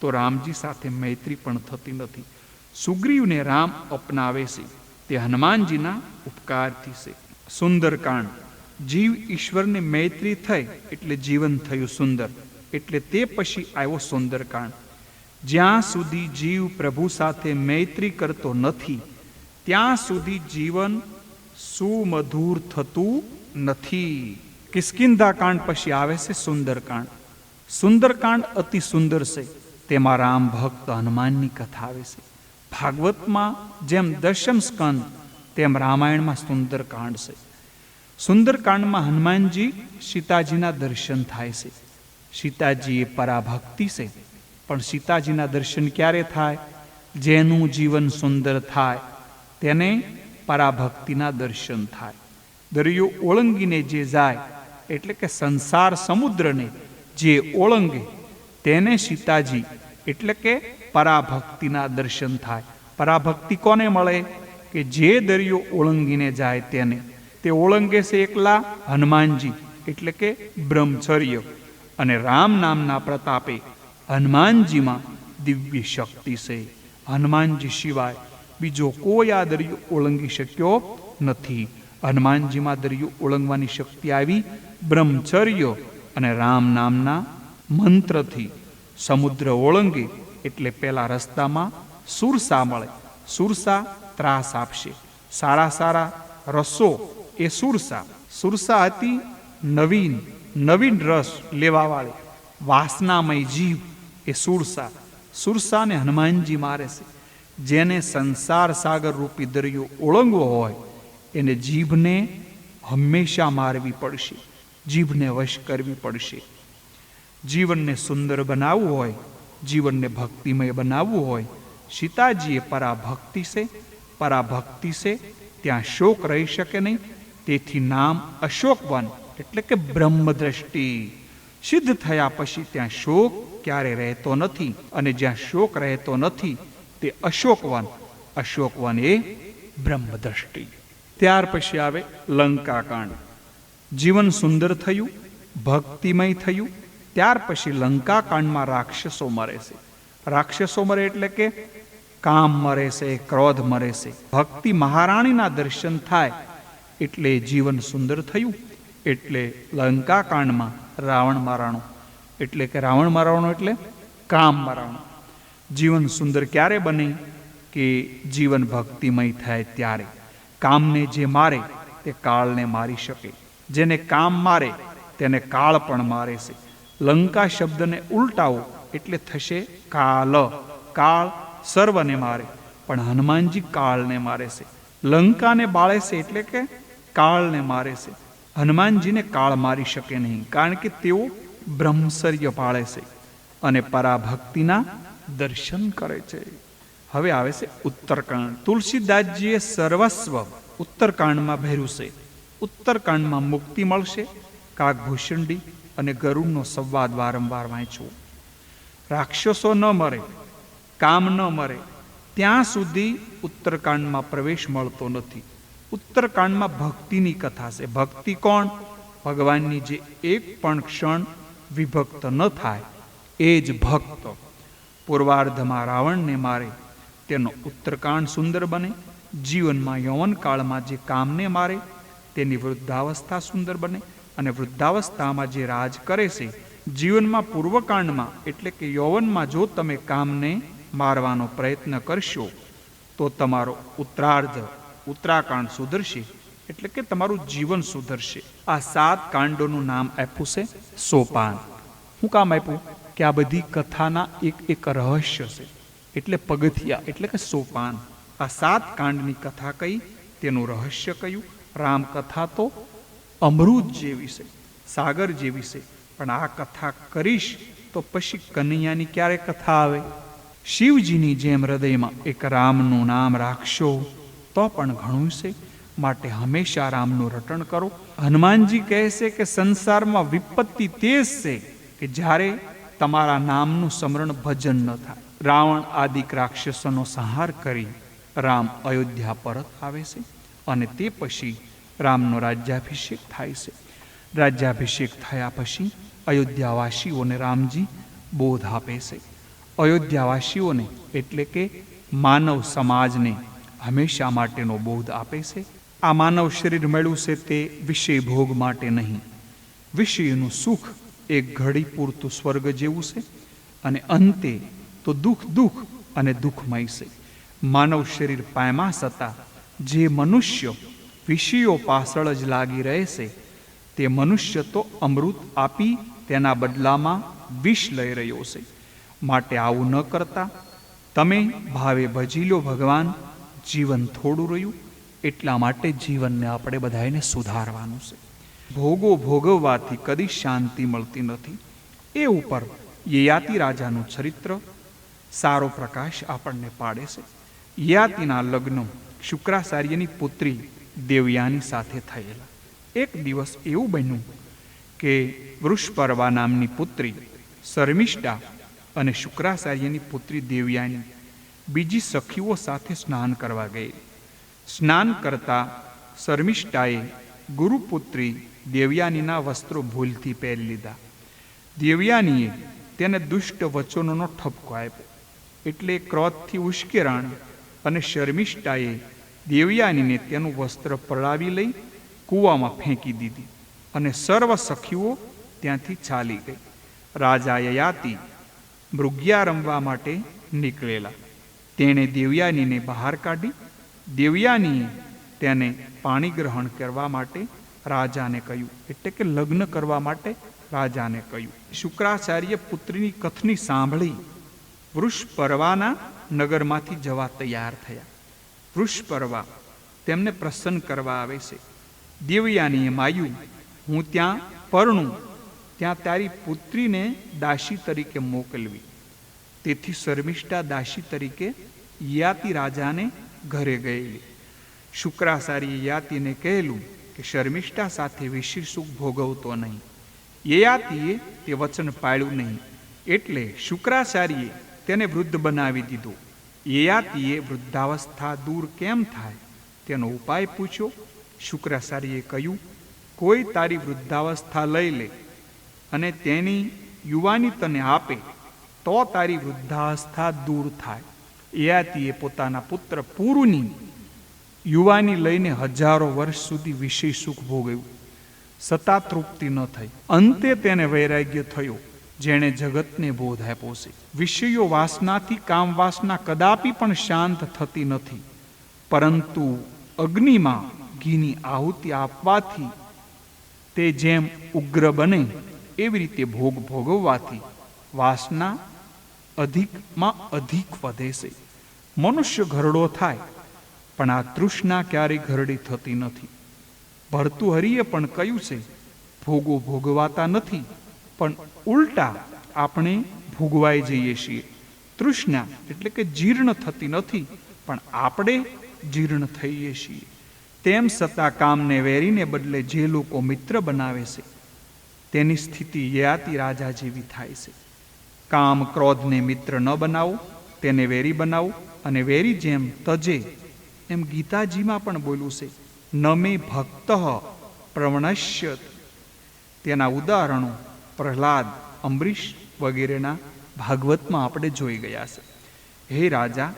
[SPEAKER 1] તો રામજી સાથે મૈત્રી પણ થતી નથી. સુગ્રીવને રામ અપનાવે છે તે હનુમાનજીના ઉપકારથી છે. સુંદરકાંડ. જીવ ઈશ્વરની મૈત્રી થઈ એટલે જીવન થયું સુંદર, એટલે તે પછી આવ્યો સુંદરકાંડ. જ્યાં સુધી જીવ પ્રભુ સાથે મૈત્રી કરતો નથી ત્યાં સુધી જીવન સુમધુર થતું નથી. કિષ્કિંધાકાંડ પછી આવે છે સુંદરકાંડ. સુંદરકાંડ અતિ સુંદર છે. તેમાં રામ ભક્ત હનુમાનની કથા આવે છે. ભાગવતમાં જેમ દશમ સ્કંદ તેમ રામાયણમાં સુંદરકાંડ છે. સુંદરકાંડમાં હનુમાનજી સીતાજીના દર્શન થાય છે. સીતાજી એ પરાભક્તિ છે, પણ સીતાજીના દર્શન ક્યારે થાય? જેનું જીવન સુંદર થાય તેને પરાભક્તિના દર્શન થાય. દરિયો ઓળંગીને જે જાય એટલે કે સંસાર સમુદ્રને જે ઓળંગે તેને સીતાજી એટલે કે પરાભક્તિના દર્શન થાય. પરાભક્તિ કોને મળે? કે જે દરિયો ઓળંગીને જાય તેને. તે ઓળંગે છે એકલા હનુમાનજી એટલે કે બ્રહ્મચર્ય, અને રામ નામના પ્રતાપે હનુમાનજીમાં દિવ્ય શક્તિ છે. હનુમાનજી સિવાય બીજો કોઈ આ દરિયો ઓળંગી શક્યો નથી. હનુમાનજીમાં દરિયો ઓળંગવાની શક્તિ આવી બ્રહ્મચર્ય અને રામ નામના મંત્રથી. સમુદ્ર ઓળંગે એટલે પેલા રસ્તામાં સુરસા મળે. સુરસા ત્રાસ આપશે. સારા સારા રસો એ સુરસા. સુરસા હતી નવીન રસ લેવાવાળી વાસનામય જીવ એ સુરસા. સુરસાને હનુમાનજી મારે છે. જેને સંસાર સાગર રૂપી દરિયો ઓળંગવો હોય એને જીભને હંમેશા મારવી પડશે, જીભને વશ કરવી પડશે. જીવનને સુંદર બનાવવું હોય, જીવનને ભક્તિમય બનાવવું હોય, સીતાજીએ પરાભક્તિ છે. પરાભક્તિ છે ત્યાં શોક રહી શકે નહીં. તેથી નામ અશોકવન એટલે કે બ્રહ્મદ્રષ્ટિ. સિદ્ધ થયા પછી ત્યાં શોક ક્યારે રહેતો નથી, અને જ્યાં શોક રહેતો નથી તે અશોકવન. અશોકવન એ બ્રહ્મદ્રષ્ટિ. ત્યાર પછી આવે લંકાકાંડ. જીવન સુંદર થયું, ભક્તિમય થયું. ત્યાર પછી લંકાકાંડમાં રાક્ષસો મરે છે. રાક્ષસો મરે એટલે કે કામ મરે છે, ક્રોધ મરે છે. ભક્તિ મહારાણીના દર્શન થાય એટલે જીવન સુંદર થયું. એટલે લંકાકાંડમાં રાવણ મારાણો એટલે કે રાવણ મારાણો એટલે કામ મારાણો. જીવન સુંદર ક્યારે બને? કે જીવન ભક્તિમય થાય ત્યારે. કામને જે મારે તે કાળને મારી શકે. જેને કામ મારે તેને કાળ પણ મારે છે. લંકા શબ્દને ઉલટાવો એટલે થશે કાલ. કાળ સર્વને મારે, પણ હનુમાનજી કાળને મારે છે. લંકાને બાળે છે એટલે કે કાળને મારે છે. હનુમાનજીને કાળ મારી શકે નહીં, કારણ કે તેઓ બ્રહ્મચર્ય પાળે છે અને પરાભક્તિના દર્શન કરે છે. હવે આવે છે ઉત્તરકાંડ. તુલસીદાસજીએ સર્વસ્વ ઉત્તરકાંડમાં ભર્યું છે. ઉત્તરકાંડમાં મુક્તિ મળશે. કાગભૂષણડી અને ગરુડનો સંવાદ વારંવાર વાંચવો. રાક્ષસો ન મરે, કામ ન મરે ત્યાં સુધી ઉત્તરકાંડમાં પ્રવેશ મળતો નથી. ઉત્તરકાંડમાં ભક્તિની કથા છે. ભક્તિ કોણ? ભગવાનની જે એક પણ ક્ષણ વિભક્ત ન થાય એ જ ભક્ત. પૂર્વાર્ધમાં રાવણને મારે તેનો ઉત્તરકાંડ સુંદર બને. જીવનમાં યૌવન કાળમાં જે કામને મારે તેની વૃદ્ધાવસ્થા સુંદર બને. અને વૃદ્ધાવસ્થામાં જે રાજ કરે છે, જીવનમાં પૂર્વકાંડમાં એટલે કે યૌવનમાં જો તમે કામને મારવાનો પ્રયત્ન કરશો તો તમારો ઉત્તરાકાંડ સુધરશે, એટલે કે તમારું જીવન સુધરશે. આ 7 કાંડોનું નામ આપ્યું છે સોપાન. શું કામ આપ્યું? કે આ બધી કથાના એક રહસ્ય છે, એટલે પગથિયા એટલે કે સોપાન. આ 7 કાંડની કથા કઈ, તેનું રહસ્ય કયું? રામ કથા તો અમૃત જેવી છે, સાગર જેવી છે, પણ આ કથા કરીશ તો પછી કનૈયાની ક્યારે કથા આવે? શિવજીની જેમ હૃદયમાં એક રામનું નામ રાખશો તો પણ ઘણું છે. માટે હંમેશા રામનું રટણ કરો. હનુમાનજી કહે છે કે સંસારમાં વિપત્તિ તે જ છે કે જ્યારે તમારા નામનું સ્મરણ ભજન ન થાય. રાવણ આદિક રાક્ષસોનો સંહાર કરી રામ અયોધ્યા પરત આવે છે અને તે પછી રામનો રાજ્યાભિષેક થાય છે. રાજ્યાભિષેક થયા પછી અયોધ્યાવાસીઓને રામજી બોધ આપે છે. અયોધ્યાવાસીઓને એટલે કે માનવ સમાજને હંમેશા માટેનો બોધ આપે છે. આ માનવ શરીર મળ્યું છે તે વિષય ભોગ માટે નહીં. વિષયનું સુખ એક ઘડી પૂરતું સ્વર્ગ જેવું છે અને અંતે તો દુઃખ અને દુઃખમય છે. માનવ શરીર પામ્યા છતાં જે મનુષ્ય વિષયો પાછળ જ લાગી રહે છે તે મનુષ્ય તો અમૃત આપી તેના બદલામાં વિષ લઈ રહ્યો છે. માટે આવું ન કરતા તમે ભાવે ભજી લો ભગવાન. જીવન થોડું રહ્યું એટલા માટે જીવનને આપણે બધાને સુધારવાનું છે. ભોગો ભોગવવાથી કદી શાંતિ મળતી નથી. એ ઉપર યયાતિ રાજાનું ચરિત્ર સારો પ્રકાશ આપણને પાડે છે. યયાતિના લગ્ન શુક્રાચાર્યની પુત્રી દેવયાની સાથે થયેલા. એક દિવસ એવું બન્યું કે વૃષપર્વા નામની પુત્રી શર્મિષ્ઠા અને શુક્રાચાર્યની પુત્રી દેવયાની બીજી સખીઓ સાથે સ્નાન કરવા ગઈ. સ્નાન કરતા શર્મિષ્ઠાએ ગુરુપુત્રી દેવયાનીના વસ્ત્રો ભૂલથી પહેરી લીધા. દેવયાનીએ તેને દુષ્ટ વચનોનો ઠપકો આપ્યો એટલે ક્રોધથી ઉશ્કેરાણી અને શર્મિષ્ઠાએ દેવયાનીને તેનું વસ્ત્ર પડાવી લઈ કૂવામાં ફેંકી દીધી અને સર્વ સખીઓ ત્યાંથી ચાલી ગઈ. રાજા યયાતિ મૃગ્યા રમવા માટે નીકળેલા. તેણે દેવયાનીને બહાર કાઢી. દેવયાનીએ તેને પાણી ગ્રહણ કરવા માટે રાજાને કહ્યું, એટલે કે લગ્ન કરવા માટે રાજાને કહ્યું. શુક્રાચાર્ય પુત્રીની કથની સાંભળી વૃષપર્વાના નગરમાંથી જવા તૈયાર થયા. વૃષપર્વા તેમને પ્રસન્ન કરવા આવે છે. દેવયાનીએ માયું, હું ત્યાં પરણું ત્યાં તારી પુત્રીને દાસી તરીકે મોકલવી. તેથી શર્મિષ્ઠા દાસી તરીકે યયાતિ રાજાને ઘરે ગયેલી. શુક્રાચાર્ય યયાતિને કહેલું કે શર્મિષ્ઠા સાથે વિશેષ સુખ ભોગવતો નહીં. યયાતિએ તે વચન પાળ્યું નહીં એટલે શુક્રાચાર્યે તેને વૃદ્ધ બનાવી દીધો. યયાતિએ વૃદ્ધાવસ્થા દૂર કેમ થાય તેનો ઉપાય પૂછ્યો. શુક્રાચાર્યએ કહ્યું, કોઈ તારી વૃદ્ધાવસ્થા લઈ લે અને તેની યુવાની તને આપે તો તારી વૃદ્ધાવસ્થા દૂર થાય. યયાતિએ પોતાના પુત્ર પુરુની યુવાની લઈને હજારો વર્ષ સુધી વિશેષ સુખ ભોગવ્યું. સતા તૃપ્તિ ન થઈ. અંતે તેને વૈરાગ્ય થયો, જેણે જગતને બોધ આપ્યો છે. વિષયો વાસનાથી કામ વાસના કદાપી પણ શાંત થતી નથી, પરંતુ અગ્નિમાં ઘીની આહુતિ આપવાથી તે જેમ ઉગ્ર બને એવી રીતે ભોગ ભોગવવાથી વાસના અધિકમાં અધિક વધે છે. મનુષ્ય ઘરડો થાય પણ આ તૃષ્ણા ક્યારેય ઘરડી થતી નથી. ભર્તુહરિએ પણ કહ્યું છે, ભોગો ભોગવાતા નથી પણ ઉલટા આપણે ભોગવાઈ જઈએ છીએ. તૃષ્ણા એટલે કે જીર્ણ થતી નથી પણ આપણે જીર્ણ થઈએ છીએ. તેમ છતાં કામને વેરીને બદલે જે લોકો મિત્ર બનાવે છે તેની સ્થિતિ યયાતિ રાજા જેવી થાય છે. કામ ક્રોધને મિત્ર ન બનાવો, તેને વેરી બનાવો, અને વેરી જેમ તજે એમ ગીતાજીમાં પણ બોલ્યું છે, ન મે ભક્ત પ્રવણશ્યત. તેના ઉદાહરણો પ્રહલાદ, અંબરીશ વગેરેના ભાગવતમાં આપણે જોઈ ગયા છે. હે રાજા,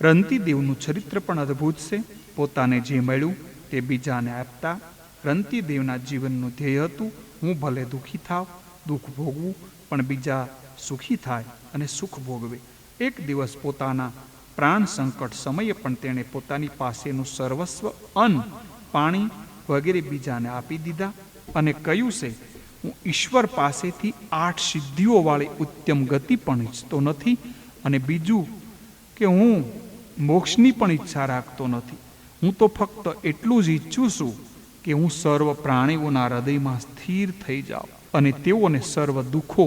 [SPEAKER 1] રંતિદેવનું ચરિત્ર પણ અદ્ભુત છે. પોતાને જે મળ્યું તે બીજાને આપતા. રંતિદેવના જીવનનું ધ્યેય હતું, હું ભલે દુઃખી થાવ, દુઃખ ભોગવું, પણ બીજા સુખી થાય અને સુખ ભોગવે. એક દિવસ પોતાના પ્રાણ સંકટ સમયે પણ તેણે પોતાની પાસેનું સર્વસ્વ અન્ન, પાણી વગેરે બીજાને આપી દીધા અને કહ્યું છે, હું ઈશ્વર પાસેથી 8 સિદ્ધિઓવાળી ઉત્તમ ગતિ પણ ઈચ્છતો નથી અને બીજું કે હું મોક્ષની પણ ઈચ્છા રાખતો નથી. હું તો ફક્ત એટલું જ ઈચ્છું છું કે હું સર્વ પ્રાણીઓના હૃદયમાં સ્થિર થઈ જાઉં અને તેઓને સર્વ દુઃખો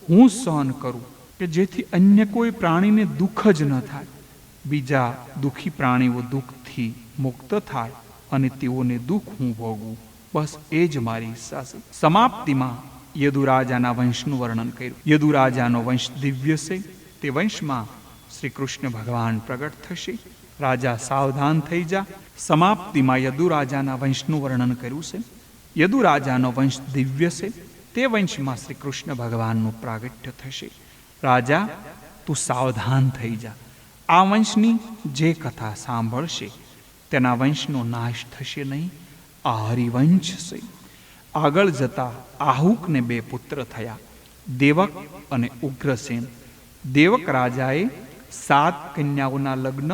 [SPEAKER 1] હું સહન કરું, કે જેથી અન્ય કોઈ પ્રાણીને દુઃખ જ ન થાય. બીજા દુઃખી પ્રાણીઓ દુઃખથી મુક્ત થાય અને તેઓને દુઃખ હું ભોગવું. બસ એ જ મારી ઈચ્છા છે. સમાપ્તિમાં યદુરાજાના વંશનું વર્ણન કર્યું. યદુરાજાનો વંશ દિવ્ય છે. તે વંશમાં શ્રી કૃષ્ણ ભગવાન પ્રગટ થશે. રાજા સાવધાન થઈ જા. સમાપ્તિમાં યદુરાજાના વંશનું વર્ણન કર્યું છે. યદુરાજાનો વંશ દિવ્ય છે. તે વંશમાં શ્રી કૃષ્ણ ભગવાનનું પ્રાગટ્ય થશે. રાજા, તું સાવધાન થઈ જા. આ વંશની જે કથા સાંભળશે તેના વંશનો નાશ થશે નહીં. આ હરિવંશ છે. આગળ જતા આહુકને 2 પુત્ર થયા, દેવક અને ઉગ્રસેન. દેવક રાજાએ 7 કન્યાઓના લગ્ન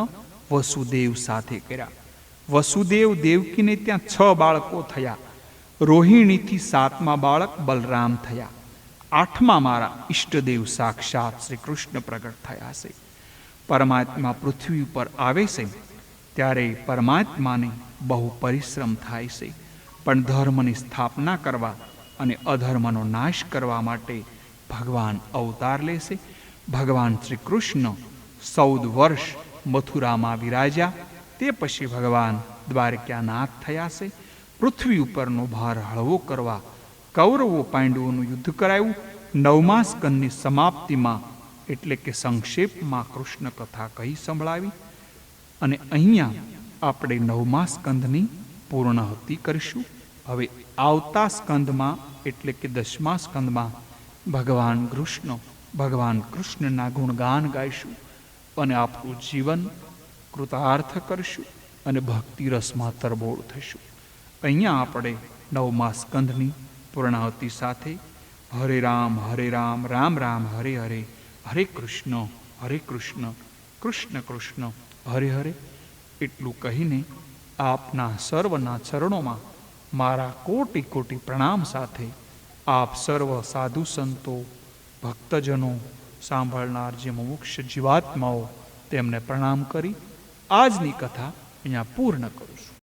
[SPEAKER 1] વસુદેવ સાથે કર્યા. વસુદેવ દેવકીને ત્યાં 6 બાળકો થયા. રોહિણીથી 7મા બાળક બલરામ થયા. 8મા મારા ઈષ્ટદેવ સાક્ષાત શ્રી કૃષ્ણ પ્રગટ થયા છે. પરમાત્મા પૃથ્વી ઉપર આવે છે ત્યારે પરમાત્માને બહુ પરિશ્રમ થાય છે, પણ ધર્મની સ્થાપના કરવા અને અધર્મનો નાશ કરવા માટે ભગવાન અવતાર લેશે. ભગવાન શ્રી કૃષ્ણ 14 વર્ષ મથુરામાં વિરાજ્યા. તે પછી ભગવાન દ્વારકાનાથ થયા છે. પૃથ્વી ઉપરનો ભાર હળવો કરવા કૌરવો પાંડવોનું યુદ્ધ કરાયું. 9મા સ્કંદની સમાપ્તિમાં એટલે કે સંક્ષેપમાં કૃષ્ણ કથા કહી સંભળાવી. અને અહીંયા આપણે 9મા સ્કંદની પૂર્ણાહુતિ કરીશું. હવે આવતા સ્કંદમાં એટલે કે 10મા સ્કંદમાં ભગવાન કૃષ્ણના ગુણગાન ગાઈશું અને આપણું જીવન કૃતાર્થ કરશું અને ભક્તિ રસમાં તરબોળ થશું. અહીંયા આપણે 9મા સ્કંદની પૂર્ણાહુતિ સાથે હરે રામ રામ રામ હરે હરે, હરે કૃષ્ણ કૃષ્ણ કૃષ્ણ હરે હરે એટલું કહીને આપના સર્વના ચરણોમાં મારા કોટી કોટી પ્રણામ સાથે આપ સર્વ સાધુ સંતો, ભક્તજનો, સાંભળનાર જે મુમુક્ષ જીવાત્માઓ તેમને પ્રણામ કરી આજની કથા અહીંયા પૂર્ણ કરું છું.